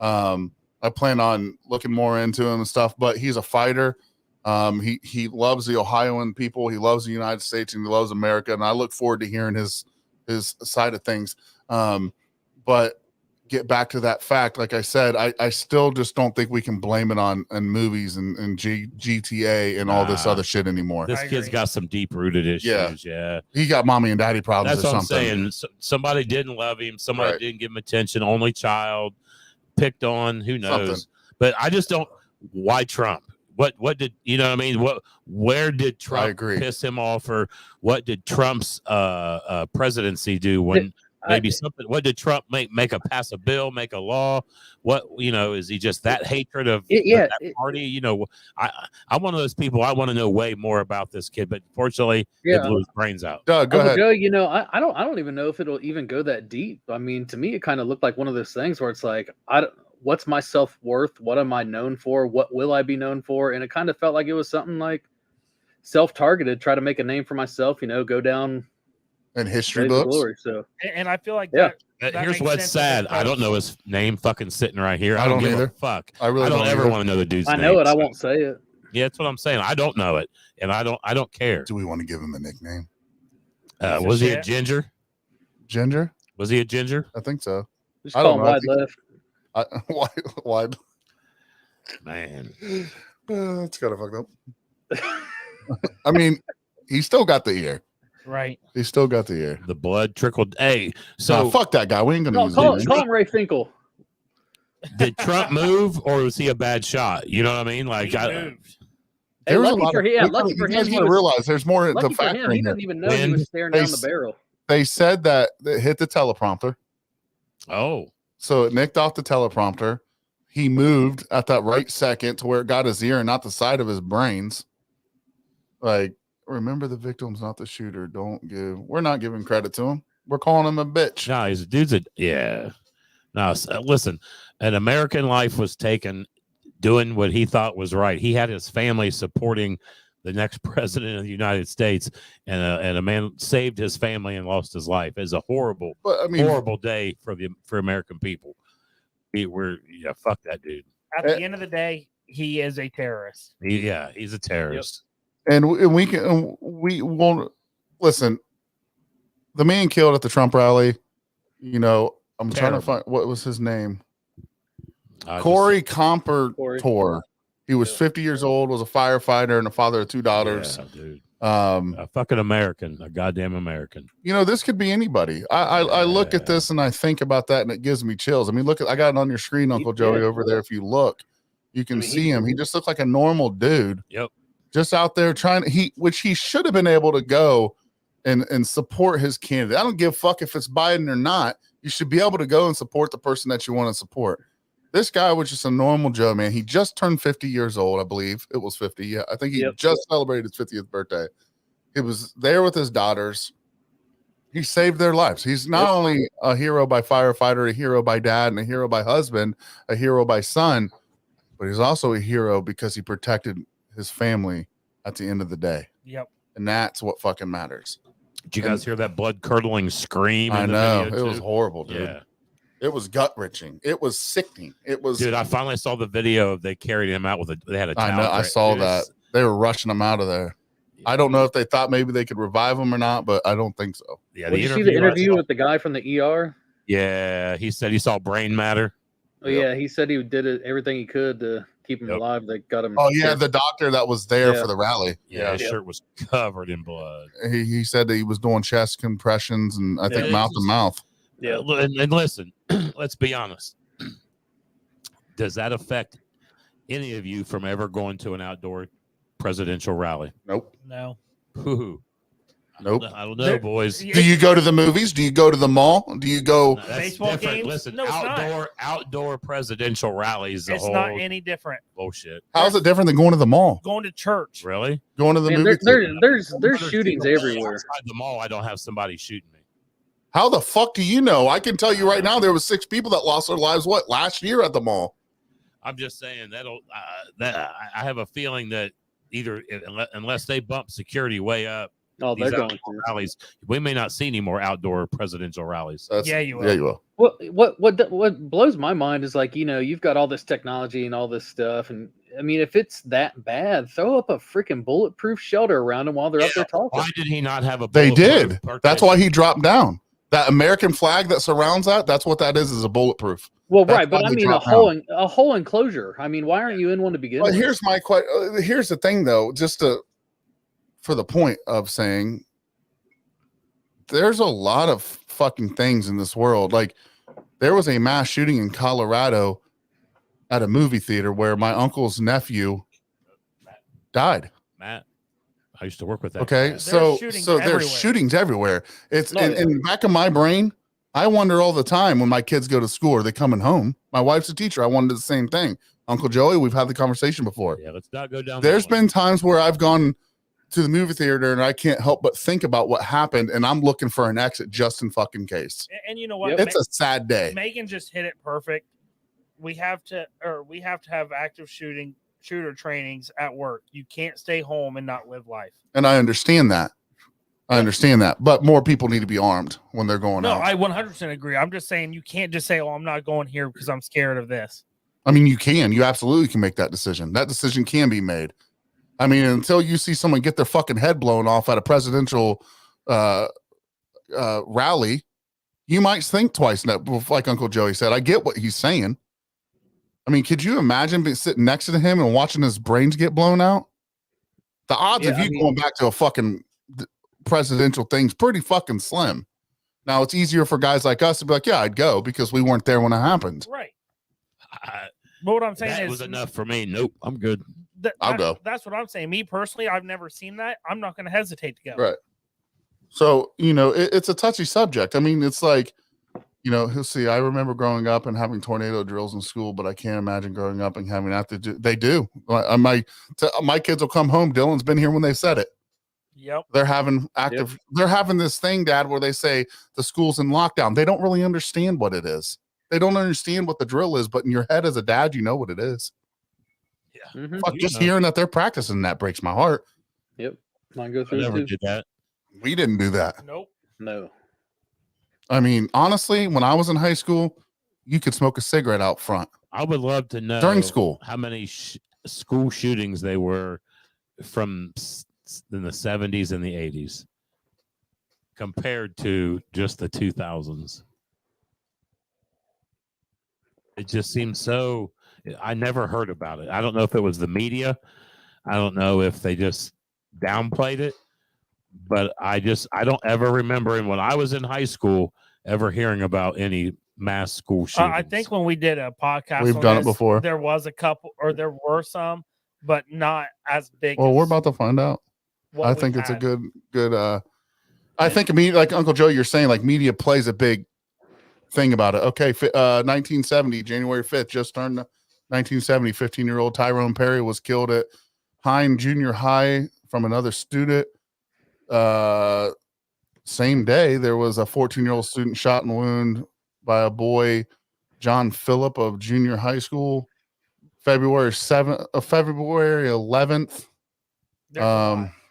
Speaker 2: I plan on looking more into him and stuff. But he's a fighter. He loves the Ohioan people. He loves the United States and he loves America. And I look forward to hearing his side of things. But get back to that fact. Like I said, I still just don't think we can blame it on movies and GTA and all this other shit anymore.
Speaker 3: This kid's got some deep rooted issues. Yeah.
Speaker 2: He got mommy and daddy problems.
Speaker 3: That's
Speaker 2: or
Speaker 3: what
Speaker 2: something.
Speaker 3: I'm saying. Somebody didn't love him. Somebody didn't give him attention. Only child, picked on. Who knows? Something. But I just don't. Why Trump? What did you know what I mean? Where did Trump piss him off, or what did Trump's presidency do when? Maybe something. What did Trump pass a bill, make a law? What is he just that hatred of that party? I'm one of those people. I want to know way more about this kid, but fortunately, it blew his brains out.
Speaker 2: Doug, go ahead.
Speaker 4: Joe, I don't even know if it'll even go that deep. I mean, to me, it kind of looked like one of those things where it's like, what's my self-worth? What am I known for? What will I be known for? And it kind of felt like it was something like self-targeted, try to make a name for myself, go down
Speaker 2: in history books.
Speaker 4: Glory, so.
Speaker 1: And I feel like
Speaker 4: that
Speaker 3: here's what's sad. I don't know his name fucking sitting right here.
Speaker 2: I don't
Speaker 3: give
Speaker 2: either.
Speaker 3: a fuck.
Speaker 2: I really
Speaker 3: don't ever want to know the dude's name.
Speaker 4: I know it. I won't say it.
Speaker 3: Yeah, that's what I'm saying. I don't know it, and I don't care.
Speaker 2: Do we want to give him a nickname?
Speaker 3: Was he a ginger?
Speaker 2: Ginger?
Speaker 3: Was he a ginger?
Speaker 2: I think so.
Speaker 4: Just call him wide left.
Speaker 2: Wide.
Speaker 3: Man,
Speaker 2: that's kind of fucked up. I mean, he still got the ear.
Speaker 1: Right.
Speaker 2: He still got the ear.
Speaker 3: The blood trickled. Hey, so
Speaker 2: fuck that guy. We ain't gonna use
Speaker 4: call him Ray Finkel.
Speaker 3: Did Trump move, or was he a bad shot? You know what I mean? Like,
Speaker 1: he moved.
Speaker 2: There was
Speaker 4: lucky for him. Lucky for him.
Speaker 2: You guys realize there's more to factor in.
Speaker 4: He didn't even know he was staring down the barrel.
Speaker 2: They said that it hit the teleprompter.
Speaker 3: Oh.
Speaker 2: So it nicked off the teleprompter. He moved at that right second to where it got his ear and not the side of his brains. Like, remember the victim's not the shooter. We're not giving credit to him. We're calling him a bitch.
Speaker 3: No, he's a dude's yeah. No, listen, an American life was taken doing what he thought was right. He had his family supporting the next president of the United States, and a man saved his family and lost his life. It's a horrible, horrible day for American people. Fuck that dude.
Speaker 1: At the end of the day, he is a terrorist.
Speaker 3: He's a terrorist.
Speaker 2: Yep. And we won't listen. The man killed at the Trump rally. I'm trying to find what was his name. Corey Compertor. He was 50 years old, was a firefighter, and a father of two daughters.
Speaker 3: Yeah, dude. A fucking American, a goddamn American.
Speaker 2: This could be anybody. I look at this and I think about that, and it gives me chills. I mean, I got it on your screen, Uncle Joey, over there. If you look, you can see him. He just looked like a normal dude.
Speaker 3: Yep.
Speaker 2: Just out there which he should have been able to go and support his candidate. I don't give a fuck if it's Biden or not. You should be able to go and support the person that you want to support. This guy was just a normal Joe, man. He just turned 50 years old, I believe. It was 50. Yeah, I think he just celebrated his 50th birthday. He was there with his daughters. He saved their lives. He's not only a hero by firefighter, a hero by dad, and a hero by husband, a hero by son, but he's also a hero because he protected his family at the end of the day.
Speaker 1: Yep.
Speaker 2: And that's what fucking matters.
Speaker 3: Did you guys hear that blood-curdling scream?
Speaker 2: I know. It was horrible, dude. Yeah. It was gut-wrenching. It was sickening. It was.
Speaker 3: Dude, I finally saw the video. They carried him out they had a towel.
Speaker 2: I know. I saw that. They were rushing him out of there. Yeah. I don't know if they thought maybe they could revive him or not, but I don't think so.
Speaker 3: Yeah.
Speaker 4: Did you see the interview with the guy from the ER?
Speaker 3: Yeah. He said he saw brain matter.
Speaker 4: Oh, yeah. He said he did everything he could to keep him alive. They got him.
Speaker 2: Oh, yeah. The doctor that was there for the rally.
Speaker 3: Yeah. His shirt was covered in blood.
Speaker 2: He said that he was doing chest compressions and I think mouth to mouth.
Speaker 3: Yeah. And listen, let's be honest. Does that affect any of you from ever going to an outdoor presidential rally?
Speaker 2: Nope.
Speaker 1: No.
Speaker 2: Nope.
Speaker 3: I don't know, boys.
Speaker 2: Do you go to the movies? Do you go to the mall? Do you go
Speaker 1: baseball games?
Speaker 3: Listen,
Speaker 1: no,
Speaker 3: outdoor presidential rallies.
Speaker 1: It's not any different.
Speaker 3: Bullshit.
Speaker 2: How's it different than going to the mall?
Speaker 1: Going to church.
Speaker 3: Really?
Speaker 2: Going to the movie?
Speaker 4: There's shootings everywhere.
Speaker 3: Outside the mall, I don't have somebody shooting me.
Speaker 2: How the fuck do you know? I can tell you right now, there was 6 people that lost their lives. Last year at the mall?
Speaker 3: I'm just saying that I have a feeling that unless they bump security way up,
Speaker 4: they're going to
Speaker 3: rallies. We may not see any more outdoor presidential rallies.
Speaker 1: Yeah, you will.
Speaker 2: Yeah, you will.
Speaker 4: What blows my mind is you've got all this technology and all this stuff, and I mean, if it's that bad, throw up a freaking bulletproof shelter around them while they're up there talking.
Speaker 3: Why did he not have a?
Speaker 2: They did. That's why he dropped down. That American flag that surrounds that's what that is a bulletproof.
Speaker 4: Well, right, but I mean a whole enclosure. I mean, why aren't you in one to begin with?
Speaker 2: Here's my question. Here's the thing, though, for the point of saying there's a lot of fucking things in this world. Like there was a mass shooting in Colorado at a movie theater where my uncle's nephew died.
Speaker 3: Matt, I used to work with that.
Speaker 2: Okay,
Speaker 3: guy.
Speaker 2: so there's shootings everywhere. It's in the back of my brain. I wonder all the time when my kids go to school, are they coming home? My wife's a teacher. I wondered the same thing. Uncle Joey, we've had the conversation before.
Speaker 3: Yeah, let's not go down.
Speaker 2: There's been times where I've gone to the movie theater and I can't help but think about what happened, and I'm looking for an exit just in fucking case.
Speaker 1: And you know what?
Speaker 2: It's a sad day.
Speaker 1: Megan just hit it perfect. we have to have active shooter trainings at work. You can't stay home and not live life.
Speaker 2: And I understand that. But more people need to be armed when they're going out.
Speaker 1: No, I 100% agree. I'm just saying you can't just say, "Oh, I'm not going here because I'm scared of this."
Speaker 2: I mean, you absolutely can make that decision. That decision can be made. I mean, until you see someone get their fucking head blown off at a presidential rally, you might think twice. Like Uncle Joey said, I get what he's saying. I mean, could you imagine sitting next to him and watching his brains get blown out? The odds of you going back to a fucking presidential thing's pretty fucking slim. Now it's easier for guys like us to be like, yeah, I'd go because we weren't there when it happened.
Speaker 1: Right. But what I'm saying
Speaker 3: was enough for me. Nope, I'm good.
Speaker 2: I'll go.
Speaker 1: That's what I'm saying. Me personally, I've never seen that. I'm not going to hesitate to go.
Speaker 2: Right. So, it's a touchy subject. I mean, it's like, he'll see, I remember growing up and having tornado drills in school, but I can't imagine growing up and having that to do. They do. My kids will come home. Dylan's been here when they said it.
Speaker 1: Yep.
Speaker 2: They're having they're having this thing, Dad, where they say the school's in lockdown. They don't really understand what it is. They don't understand what the drill is, but in your head as a dad, you know what it is.
Speaker 3: Yeah.
Speaker 4: Mm-hmm.
Speaker 2: Fuck, just hearing that they're practicing that breaks my heart.
Speaker 4: Yep. Mine go through.
Speaker 3: Never did that.
Speaker 2: We didn't do that.
Speaker 1: Nope.
Speaker 4: No.
Speaker 2: I mean, honestly, when I was in high school, you could smoke a cigarette out front.
Speaker 3: I would love to know
Speaker 2: during school
Speaker 3: how many school shootings they were from in the 70s and the 80s compared to just the 2000s. It just seems so. I never heard about it. I don't know if it was the media. I don't know if they just downplayed it, but I don't ever remember. And when I was in high school, ever hearing about any mass school shootings.
Speaker 1: I think when we did a podcast,
Speaker 2: we've done it before.
Speaker 1: There was a couple, or there were some, but not as big.
Speaker 2: Well, we're about to find out. I think it's a good. I think like Uncle Joe, you're saying, like, media plays a big thing about it. Okay, 1970, January 5th, just turned 1970. 15-year-old Tyrone Perry was killed at Hine Junior High from another student. Same day, there was a 14-year-old student shot and wounded by a boy, John Phillip of junior high school. February 11th.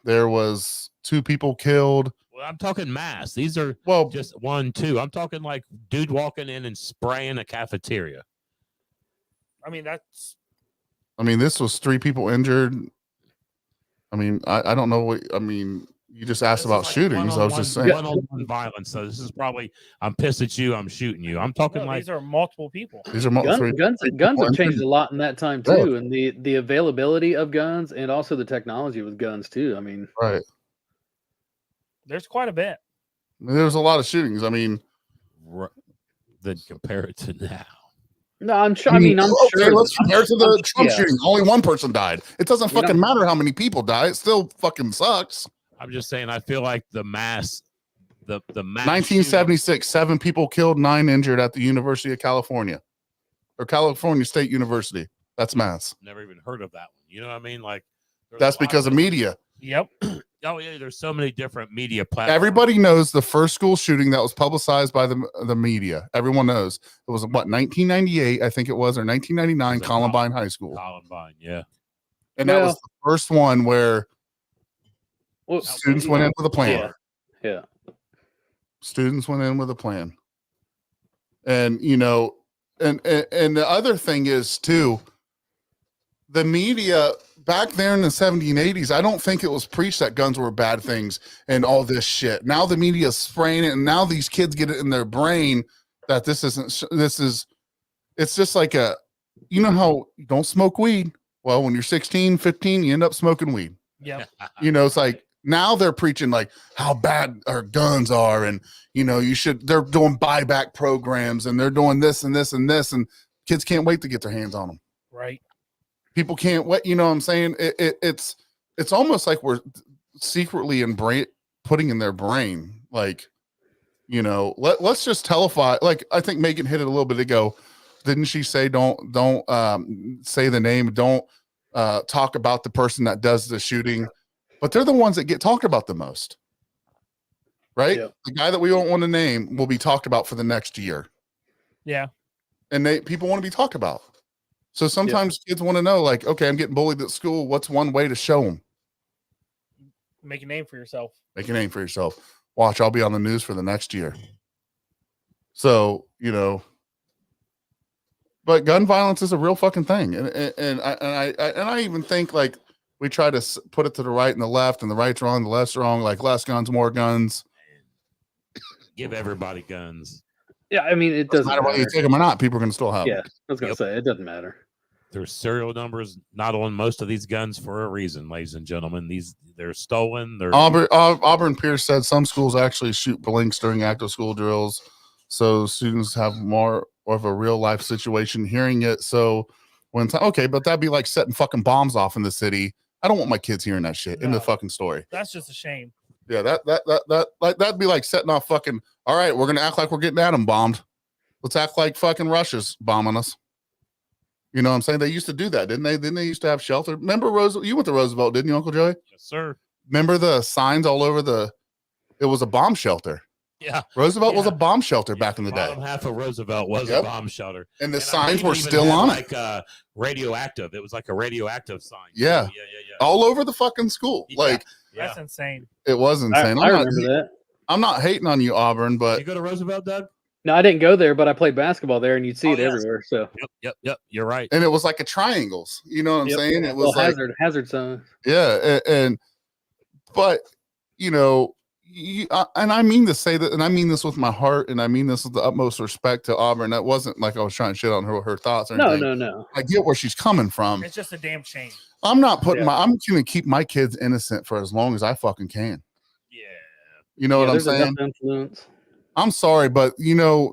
Speaker 2: There was 2 people killed.
Speaker 3: Well, I'm talking mass. These are just 1, 2. I'm talking like dude walking in and spraying a cafeteria.
Speaker 1: I mean,
Speaker 2: this was 3 people injured. I mean, I don't know what. I mean, you just asked about shootings. I was just saying
Speaker 3: one-on-one violence. So this is probably, I'm pissed at you, I'm shooting you. I'm talking
Speaker 1: these are multiple people.
Speaker 2: These are
Speaker 4: guns have changed a lot in that time too, and the availability of guns and also the technology with guns too. I mean,
Speaker 2: right.
Speaker 1: There's quite a bit.
Speaker 2: There's a lot of shootings. I mean,
Speaker 3: then compare it to now.
Speaker 4: No, I'm sure. I mean, I'm sure.
Speaker 2: Let's compare it to the Trump shooting. Only 1 person died. It doesn't fucking matter how many people die. It still fucking sucks.
Speaker 3: I'm just saying, I feel like the mass
Speaker 2: 1976, 7 people killed, 9 injured at the University of California or California State University. That's mass.
Speaker 3: Never even heard of that one. You know what I mean? Like,
Speaker 2: that's because of media.
Speaker 1: Yep.
Speaker 3: Oh yeah, there's so many different media platforms.
Speaker 2: Everybody knows the first school shooting that was publicized by the media. Everyone knows it was 1998, I think it was, or 1999, Columbine High School.
Speaker 3: Columbine, yeah.
Speaker 2: And that was the first one where students went in with a plan.
Speaker 4: Yeah.
Speaker 2: Students went in with a plan. And and the other thing is too, the media back there in the 70s and 80s, I don't think it was preached that guns were bad things and all this shit. Now the media is spraying it, and now these kids get it in their brain that it's just like how you don't smoke weed. Well, when you're 16, 15, you end up smoking weed.
Speaker 1: Yeah.
Speaker 2: It's like now they're preaching like how bad our guns are, and they're doing buyback programs, and they're doing this and this and this, and kids can't wait to get their hands on them.
Speaker 1: Right.
Speaker 2: People can't wait. You know what I'm saying? It's almost like we're secretly putting in their brain, like, let's just telefy. Like, I think Megan hit it a little bit ago. Didn't she say, don't say the name. Don't talk about the person that does the shooting, but they're the ones that get talked about the most. Right. Yeah. The guy that we don't want to name will be talked about for the next year.
Speaker 1: Yeah.
Speaker 2: and people want to be talked about. So sometimes kids want to know, like, okay, I'm getting bullied at school. What's one way to show them?
Speaker 1: Make a name for yourself.
Speaker 2: Make a name for yourself. Watch, I'll be on the news for the next year. So, but gun violence is a real fucking thing. And I even think, like, we try to put it to the right and the left, and the right's wrong, the left's wrong, like less guns, more guns.
Speaker 3: Give everybody guns.
Speaker 4: Yeah, I mean, it doesn't matter
Speaker 2: whether you take them or not. People are going to still have them.
Speaker 4: I was going to say, it doesn't matter.
Speaker 3: There's serial numbers not on most of these guns for a reason, ladies and gentlemen. They're stolen.
Speaker 2: Auburn Pierce said some schools actually shoot blinks during active school drills, so students have more of a real life situation hearing it. So okay, but that'd be like setting fucking bombs off in the city. I don't want my kids hearing that shit in the fucking story.
Speaker 1: That's just a shame.
Speaker 2: Yeah, that'd be like setting off fucking. All right, we're gonna act like we're getting atom bombed. Let's act like fucking Russia's bombing us. You know what I'm saying? They used to do that, didn't they? Didn't they used to have shelter? Remember Roosevelt? You went to Roosevelt, didn't you, Uncle Joey?
Speaker 3: Yes, sir.
Speaker 2: Remember the signs all over it was a bomb shelter.
Speaker 3: Yeah.
Speaker 2: Roosevelt was a bomb shelter back in the day.
Speaker 3: Half of Roosevelt was a bomb shelter.
Speaker 2: And the signs were still on it.
Speaker 3: Like radioactive. It was like a radioactive sign.
Speaker 2: Yeah. All over the fucking school.
Speaker 3: Yeah.
Speaker 2: Like,
Speaker 1: that's insane.
Speaker 2: It was insane.
Speaker 4: I remember that.
Speaker 2: I'm not hating on you, Auburn, but.
Speaker 3: You go to Roosevelt, Doug?
Speaker 4: No, I didn't go there, but I played basketball there, and you'd see it everywhere. So
Speaker 3: yep, you're right.
Speaker 2: And it was like a triangles. You know what I'm saying? It was like
Speaker 4: hazard sign.
Speaker 2: Yeah, but and I mean to say that, and I mean this with my heart, and I mean this with the utmost respect to Auburn. That wasn't like I was trying to shit on her thoughts or anything.
Speaker 4: No.
Speaker 2: I get where she's coming from.
Speaker 1: It's just a damn shame.
Speaker 2: I'm not putting I'm going to keep my kids innocent for as long as I fucking can.
Speaker 3: Yeah.
Speaker 2: You know what I'm saying? I'm sorry, but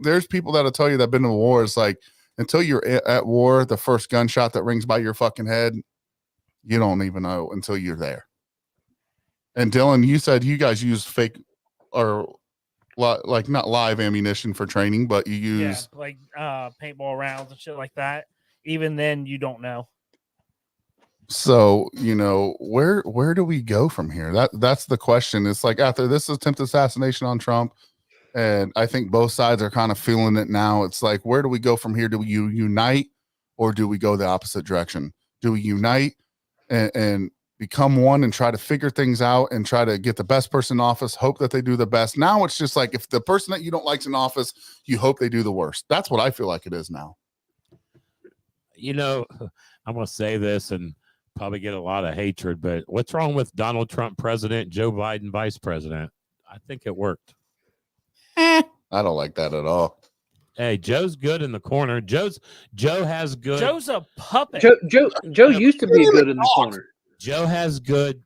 Speaker 2: there's people that'll tell you that been in the war. It's like, until you're at war, the first gunshot that rings by your fucking head, you don't even know until you're there. And Dylan, you said you guys use fake or like not live ammunition for training, but you use
Speaker 1: like paintball rounds and shit like that. Even then, you don't know.
Speaker 2: So, where do we go from here? That's the question. It's like, after this attempted assassination on Trump, and I think both sides are kind of feeling it now. It's like, where do we go from here? Do we unite, or do we go the opposite direction? Do we unite and become one and try to figure things out and try to get the best person in office, hope that they do the best? Now it's just like, if the person that you don't like's in office, you hope they do the worst. That's what I feel like it is now.
Speaker 3: I'm going to say this and probably get a lot of hatred, but what's wrong with Donald Trump president, Joe Biden vice president? I think it worked.
Speaker 2: I don't like that at all.
Speaker 3: Hey, Joe's good in the corner. Joe has good.
Speaker 1: Joe's a puppet.
Speaker 4: Joe used to be good in the corner.
Speaker 3: Joe has good,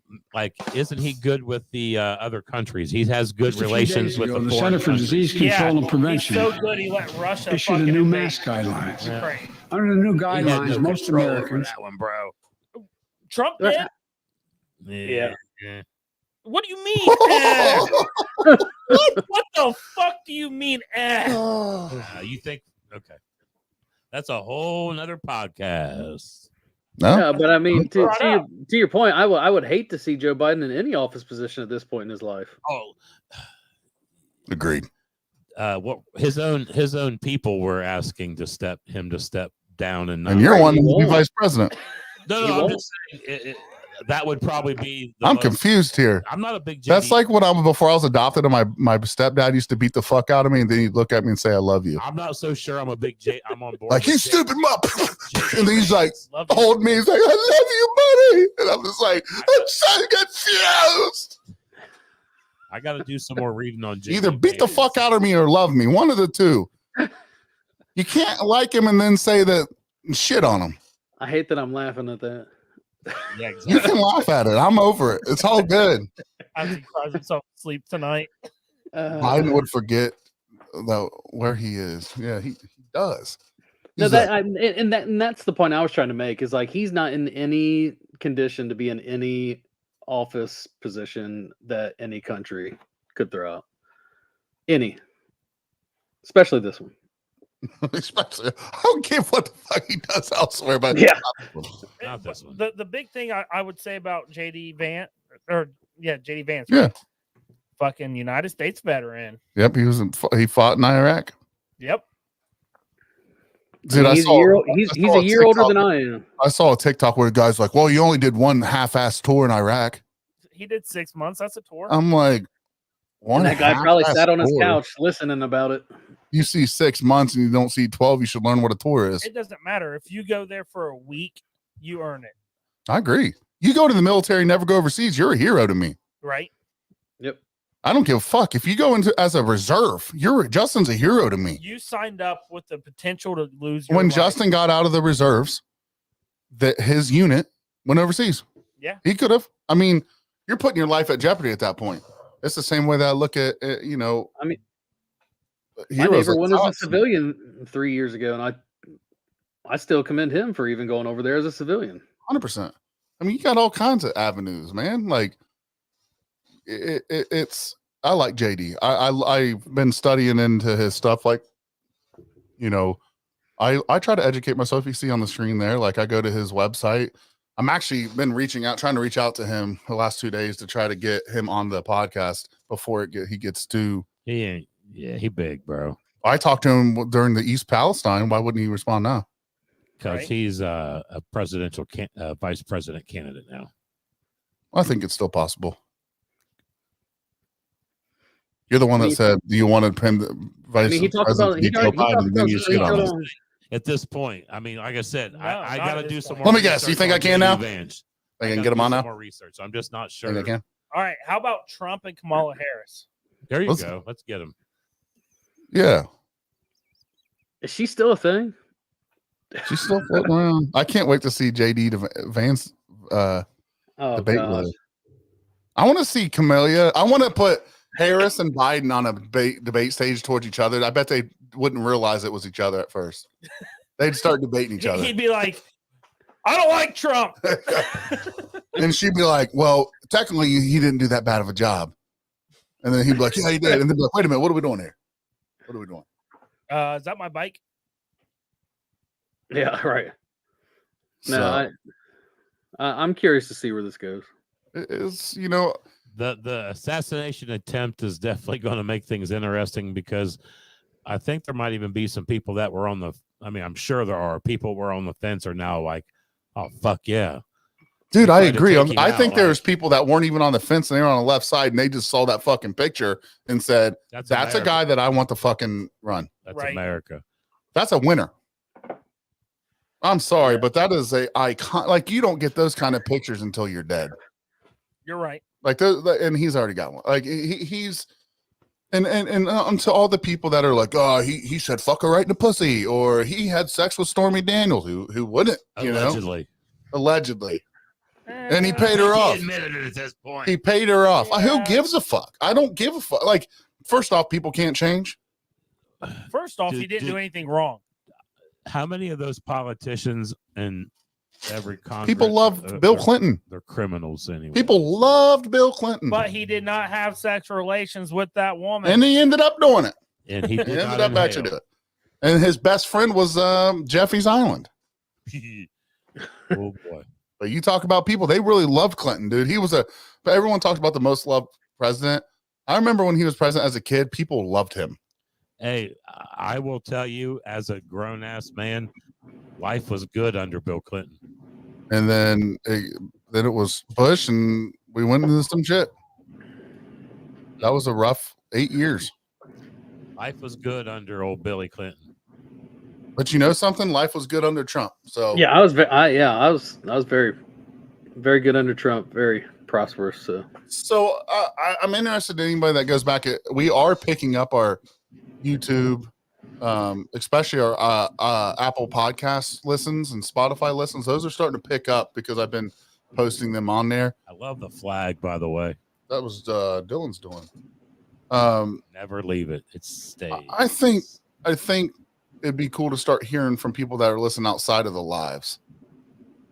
Speaker 3: isn't he good with the other countries? He has good relations with the
Speaker 5: Center for Disease Control and Prevention.
Speaker 1: He's so good, he let Russia
Speaker 5: issued a new mask guidelines.
Speaker 1: Yeah.
Speaker 5: Under the new guidelines, most Americans.
Speaker 3: That one, bro.
Speaker 1: Trump did?
Speaker 3: Yeah.
Speaker 1: What do you mean? What the fuck do you mean?
Speaker 3: You think? Okay, that's a whole nother podcast.
Speaker 2: No,
Speaker 4: yeah, but I mean, to your point, I would hate to see Joe Biden in any office position at this point in his life.
Speaker 3: Oh,
Speaker 2: agreed.
Speaker 3: What his own people were asking to step down, and
Speaker 2: you're one to be vice president.
Speaker 3: No, I'm just saying that would probably be.
Speaker 2: I'm confused here.
Speaker 3: I'm not a big.
Speaker 2: That's like when before I was adopted, and my stepdad used to beat the fuck out of me, and then he'd look at me and say, "I love you."
Speaker 3: I'm not so sure. I'm a big J. I'm on board.
Speaker 2: Like, you stupid mup, and then he's like, hold me. He's like, "I love you, buddy," and I'm just like, I'm so confused.
Speaker 3: I got to do some more reading on JD.
Speaker 2: Either beat the fuck out of me or love me. One of the two. You can't like him and then say that shit on him.
Speaker 4: I hate that I'm laughing at that.
Speaker 3: Yeah, exactly.
Speaker 2: You can laugh at it. I'm over it. It's all good.
Speaker 1: I think he cries himself to sleep tonight.
Speaker 2: Biden would forget where he is. Yeah, he does.
Speaker 4: No, that's the point I was trying to make. Is like, he's not in any condition to be in any office position that any country could throw out. Especially this one.
Speaker 2: Especially, I don't give what the fuck he does elsewhere, but
Speaker 3: not this one.
Speaker 1: The big thing I would say about JD Vance, JD Vance,
Speaker 2: yeah,
Speaker 1: fucking United States veteran.
Speaker 2: Yep, he fought in Iraq.
Speaker 1: Yep.
Speaker 2: Dude,
Speaker 4: he's a year older than I am.
Speaker 2: I saw a TikTok where the guy's like, well, you only did one half-ass tour in Iraq.
Speaker 1: He did 6 months. That's a tour.
Speaker 2: I'm like,
Speaker 4: and that guy probably sat on his couch listening about it.
Speaker 2: You see 6 months and you don't see 12, you should learn what a tour is.
Speaker 1: It doesn't matter. If you go there for a week, you earn it.
Speaker 2: I agree. You go to the military, never go overseas, you're a hero to me.
Speaker 1: Right.
Speaker 4: Yep.
Speaker 2: I don't give a fuck. If you go into as a reserve, Justin's a hero to me.
Speaker 1: You signed up with the potential to lose your
Speaker 2: When
Speaker 1: life.
Speaker 2: Justin got out of the reserves, that his unit went overseas.
Speaker 1: Yeah.
Speaker 2: He could have. I mean, you're putting your life at jeopardy at that point. It's the same way that I look at,
Speaker 4: I mean, my
Speaker 2: heroes
Speaker 4: neighbor
Speaker 2: like
Speaker 4: went as a
Speaker 2: Thompson.
Speaker 4: civilian 3 years ago, and I still commend him for even going over there as a civilian.
Speaker 2: 100%. I mean, you got all kinds of avenues, man. Like it's. I like JD. I've been studying into his stuff. Like, I try to educate myself. You see on the screen there. Like, I go to his website. I'm actually been trying to reach out to him the last 2 days to try to get him on the podcast before he gets to.
Speaker 3: He ain't. Yeah, he big, bro.
Speaker 2: I talked to him during the East Palestine. Why wouldn't he respond now?
Speaker 3: Because
Speaker 1: Right.
Speaker 3: he's a presidential vice president candidate now.
Speaker 2: I think it's still possible. You're the one that said you wanted him to vice
Speaker 4: he talked about
Speaker 2: president. Joe Biden, then you shit on him.
Speaker 3: At this point, I mean, like I said,
Speaker 1: No,
Speaker 3: I
Speaker 1: not
Speaker 3: got
Speaker 1: at
Speaker 3: to do
Speaker 1: this
Speaker 3: some
Speaker 1: point.
Speaker 3: more.
Speaker 2: Let me guess. You
Speaker 3: research
Speaker 2: think I
Speaker 3: on
Speaker 2: can
Speaker 3: JD
Speaker 2: now?
Speaker 3: Vance.
Speaker 2: I can
Speaker 3: gotta
Speaker 2: get him
Speaker 3: do
Speaker 2: on
Speaker 3: some
Speaker 2: now.
Speaker 3: More research. I'm just not sure.
Speaker 2: Think I can.
Speaker 1: All right. How about Trump and Kamala Harris?
Speaker 3: There you
Speaker 2: Let's-
Speaker 3: go. Let's get him.
Speaker 2: Yeah.
Speaker 4: Is she still a thing?
Speaker 2: She's still floating around. I can't wait to see JD Vance
Speaker 4: Oh,
Speaker 2: debate
Speaker 4: God.
Speaker 2: with her. I want to see Camellia. I want to put Harris and Biden on a debate stage towards each other. I bet they wouldn't realize it was each other at first. They'd start debating each other.
Speaker 1: He'd be like, I don't like Trump.
Speaker 2: And she'd be like, well, technically he didn't do that bad of a job. And then he'd be like, yeah, he did. And they'd be like, wait a minute, what are we doing here? What are we doing?
Speaker 1: Is that my bike?
Speaker 4: Yeah, right. No, I'm curious to see where this goes.
Speaker 2: It's,
Speaker 3: The assassination attempt is definitely going to make things interesting because I think there might even be some people that were on the. I mean, I'm sure there are people were on the fence are now like, oh fuck yeah,
Speaker 2: dude. I
Speaker 3: tried to
Speaker 2: agree.
Speaker 3: take him
Speaker 2: I
Speaker 3: out,
Speaker 2: think
Speaker 3: like-
Speaker 2: there's people that weren't even on the fence and they were on the left side and they just saw that fucking picture and said, "That's a
Speaker 3: America.
Speaker 2: guy that I want to fucking run."
Speaker 3: That's
Speaker 1: Right.
Speaker 3: America.
Speaker 2: That's a winner. I'm sorry, but that is a icon. Like, you don't get those kind of pictures until you're dead.
Speaker 1: You're right.
Speaker 2: Like, and he's already got one. Like, he's and to all the people that are like, oh, he said fuck her right in the pussy, or he had sex with Stormy Daniels, who wouldn't, allegedly, and he paid her off.
Speaker 3: He admitted it at this point.
Speaker 2: He paid her off.
Speaker 1: Yeah.
Speaker 2: Who gives a fuck? I don't give a fuck. Like, first off, people can't change.
Speaker 1: First off, he didn't do anything wrong.
Speaker 3: How many of those politicians and every Congress,
Speaker 2: People love Bill Clinton.
Speaker 3: They're criminals anyway.
Speaker 2: People loved Bill Clinton,
Speaker 1: But he did not have sexual relations with that woman.
Speaker 2: and he ended up doing it.
Speaker 3: and he
Speaker 2: He
Speaker 3: did
Speaker 2: ended
Speaker 3: not
Speaker 2: up actually doing it. And his best friend was Jeffy's Island.
Speaker 3: inhale. Oh boy.
Speaker 2: But you talk about people, they really loved Clinton, dude. He was everyone talks about the most loved president. I remember when he was president as a kid, people loved him.
Speaker 3: Hey, I will tell you, as a grown ass man, life was good under Bill Clinton.
Speaker 2: And then it was Bush, and we went into some shit. That was a rough 8 years.
Speaker 3: Life was good under old Billy Clinton.
Speaker 2: But you know something? Life was good under Trump. So
Speaker 4: Yeah, I was very, very good under Trump. Very prosperous.
Speaker 2: So I'm interested in anybody that goes back. We are picking up our YouTube, especially our Apple Podcast listens and Spotify listens. Those are starting to pick up because I've been posting them on there.
Speaker 3: I love the flag, by the way.
Speaker 2: That was Dylan's doing.
Speaker 3: Never leave it. It stays.
Speaker 2: I think it'd be cool to start hearing from people that are listening outside of the lives.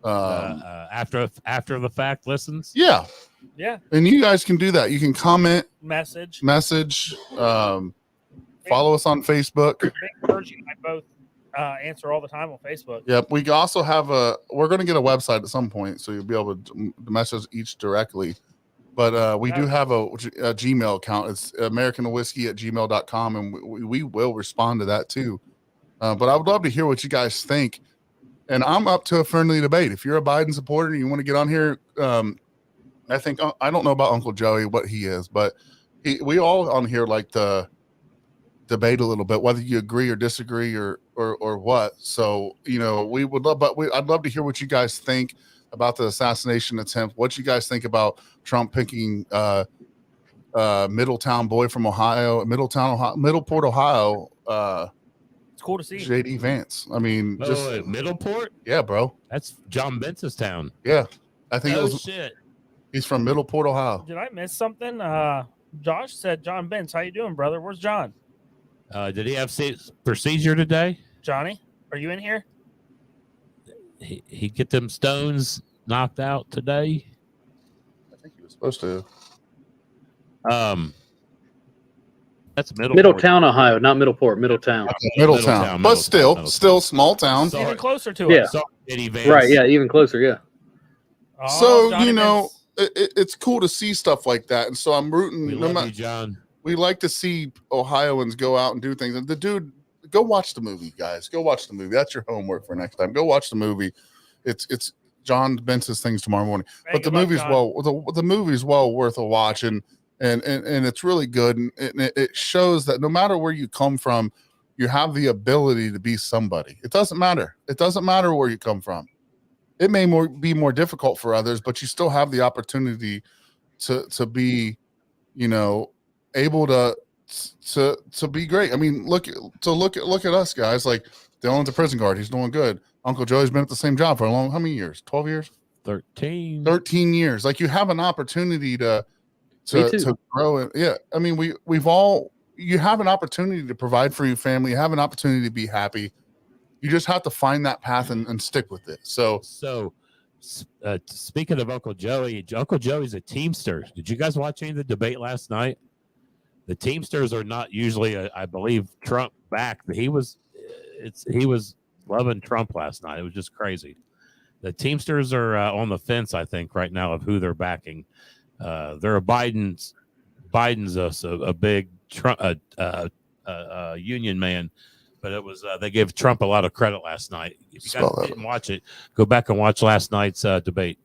Speaker 3: After the fact listens.
Speaker 2: Yeah.
Speaker 1: Yeah.
Speaker 2: And you guys can do that. You can comment,
Speaker 1: Message.
Speaker 2: follow us on Facebook.
Speaker 1: Big Virgie and I both answer all the time on Facebook.
Speaker 2: Yep. We also have we're going to get a website at some point, so you'll be able to message each directly. But we do have a Gmail account. It's americanwhiskey@gmail.com, and we will respond to that too. But I would love to hear what you guys think. And I'm up to a friendly debate. If you're a Biden supporter and you want to get on here, I think I don't know about Uncle Joey, what he is, but we all on here like to debate a little bit, whether you agree or disagree or what. So, we would love, but I'd love to hear what you guys think about the assassination attempt. What you guys think about Trump picking Middletown boy from Ohio, Middleport, Ohio.
Speaker 1: It's cool to see.
Speaker 2: JD Vance. I mean,
Speaker 3: Middleport?
Speaker 2: Yeah, bro.
Speaker 3: That's John Bence's town.
Speaker 2: Yeah. I think
Speaker 3: shit.
Speaker 2: He's from Middleport, Ohio.
Speaker 1: Did I miss something? Josh said John Benz. How you doing, brother? Where's John?
Speaker 3: Did he have procedure today?
Speaker 1: Johnny, are you in here?
Speaker 3: He get them stones knocked out today?
Speaker 2: I think he was supposed to.
Speaker 3: That's
Speaker 4: Middletown, Ohio, not Middleport. Middletown.
Speaker 2: Okay, Middletown. But still small town.
Speaker 1: Even closer to
Speaker 4: us.
Speaker 3: Right,
Speaker 4: yeah, even closer, yeah.
Speaker 2: So, it's cool to see stuff like that. And so I'm rooting.
Speaker 3: We love you, John.
Speaker 2: We like to see Ohioans go out and do things. And the dude, go watch the movie, guys. Go watch the movie. That's your homework for next time. Go watch the movie. It's John Bence's things tomorrow morning. But the movie's the movie's well worth a watch, and it's really good. And it shows that no matter where you come from, you have the ability to be somebody. It doesn't matter. It doesn't matter where you come from. It may be more difficult for others, but you still have the opportunity to be, able to be great. I mean, look at us guys. Like Dylan's a prison guard. He's doing good. Uncle Joey's been at the same job for how many years? 12 years?
Speaker 3: 13
Speaker 2: years. Like you have an opportunity to grow it. Yeah. I mean, you have an opportunity to provide for your family. You have an opportunity to be happy. You just have to find that path and stick with it. So
Speaker 3: speaking of Uncle Joey's a Teamster. Did you guys watch any of the debate last night? The Teamsters are not usually, I believe, Trump back, but he was loving Trump last night. It was just crazy. The Teamsters are on the fence, I think, right now of who they're backing. They're Biden's a big Trump union man, but it was they gave Trump a lot of credit last night. If you guys didn't watch it, go back and watch last night's debate.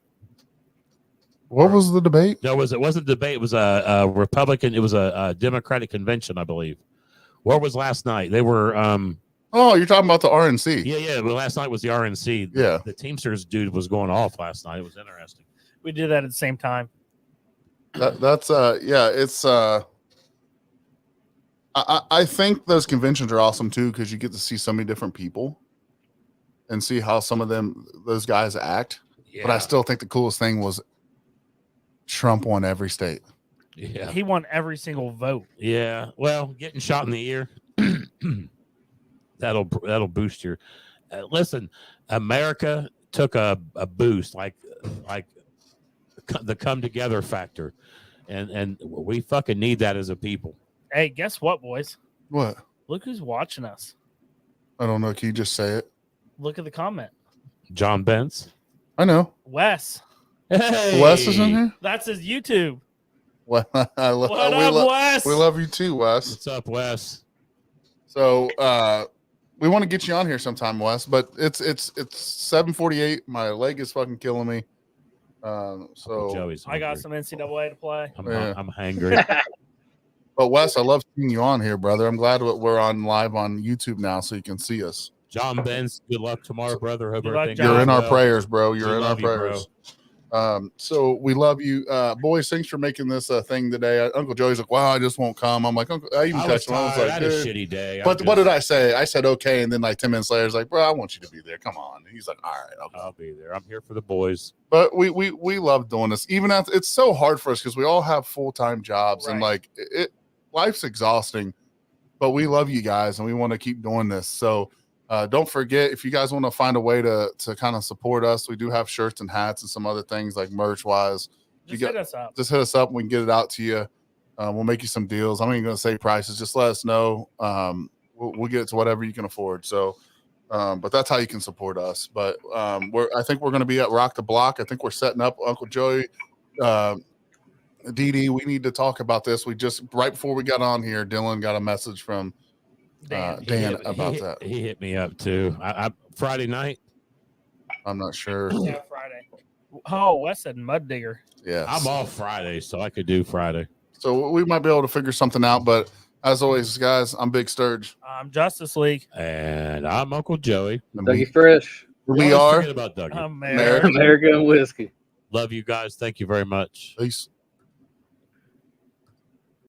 Speaker 2: What was the debate?
Speaker 3: No, it wasn't a debate. It was a Republican. It was a Democratic convention, I believe. What was last night? They were.
Speaker 2: Oh, you're talking about the RNC.
Speaker 3: Yeah. Well, last night was the RNC.
Speaker 2: Yeah.
Speaker 3: The Teamsters dude was going off last night. It was interesting.
Speaker 1: We did that at the same time.
Speaker 2: It's I think those conventions are awesome too, because you get to see so many different people and see how some of those guys act. Yeah. But I still think the coolest thing was Trump won every state.
Speaker 3: Yeah,
Speaker 1: he won every single vote.
Speaker 3: Yeah, well, getting shot in the ear that'll boost your. Listen, America took a boost like the come together factor, and we fucking need that as a people.
Speaker 1: Hey, guess what, boys?
Speaker 2: What?
Speaker 1: Look who's watching us.
Speaker 2: I don't know. Can you just say it?
Speaker 1: Look at the comment.
Speaker 3: John Bence.
Speaker 2: I know.
Speaker 1: Wes.
Speaker 3: Hey.
Speaker 2: Wes is in here?
Speaker 1: That's his YouTube.
Speaker 2: What up,
Speaker 1: Wes?
Speaker 2: We love you too, Wes.
Speaker 3: What's up, Wes?
Speaker 2: So we want to get you on here sometime, Wes, but it's 7:48. My leg is fucking killing me. So
Speaker 1: I got some NCAA to play.
Speaker 3: I'm hangry.
Speaker 2: But Wes, I love seeing you on here, brother. I'm glad we're on live on YouTube now, so you can see us.
Speaker 3: John Benz, good luck tomorrow, brother. Hope
Speaker 2: you're in our prayers, bro. You're in our prayers. So we love you, boys. Thanks for making this a thing today. Uncle Joey's like, "Wow, I just won't come." I'm like, "Uncle," I even texted him. I was like,
Speaker 3: "I had a shitty day."
Speaker 2: But what did I say? I said okay, and then like 10 minutes later, I was like, "Bro, I want you to be there. Come on." And he's like, "All right,
Speaker 3: I'll be there. I'm here for the boys."
Speaker 2: But we love doing this, even after it's so hard for us because we all have full-time jobs, right. And like life's exhausting. But we love you guys, and we want to keep doing this. So. Don't forget, if you guys want to find a way to kind of support us, we do have shirts and hats and some other things like merch wise.
Speaker 1: Hit us up.
Speaker 2: Just hit us up and we can get it out to you. We'll make you some deals. I'm not even going to say prices. Just let us know. We'll get it to whatever you can afford. So, but that's how you can support us. But I think we're going to be at Rock the Block. I think we're setting up Uncle Joey, Dee Dee. We need to talk about this. We just right before we got on here, Dylan got a message from Dan about that.
Speaker 3: He hit me up too. Friday night.
Speaker 2: I'm not sure.
Speaker 1: Yeah, Friday. Oh, Wes said Mud Digger.
Speaker 2: Yeah,
Speaker 3: I'm off Friday, so I could do Friday.
Speaker 2: So we might be able to figure something out. But as always, guys, I'm Big Sturge.
Speaker 1: I'm Justice League.
Speaker 3: And I'm Uncle Joey.
Speaker 4: Dougie Fresh.
Speaker 2: We are
Speaker 3: about Dougie.
Speaker 1: American
Speaker 4: Whiskey.
Speaker 3: Love you guys. Thank you very much.
Speaker 2: Peace.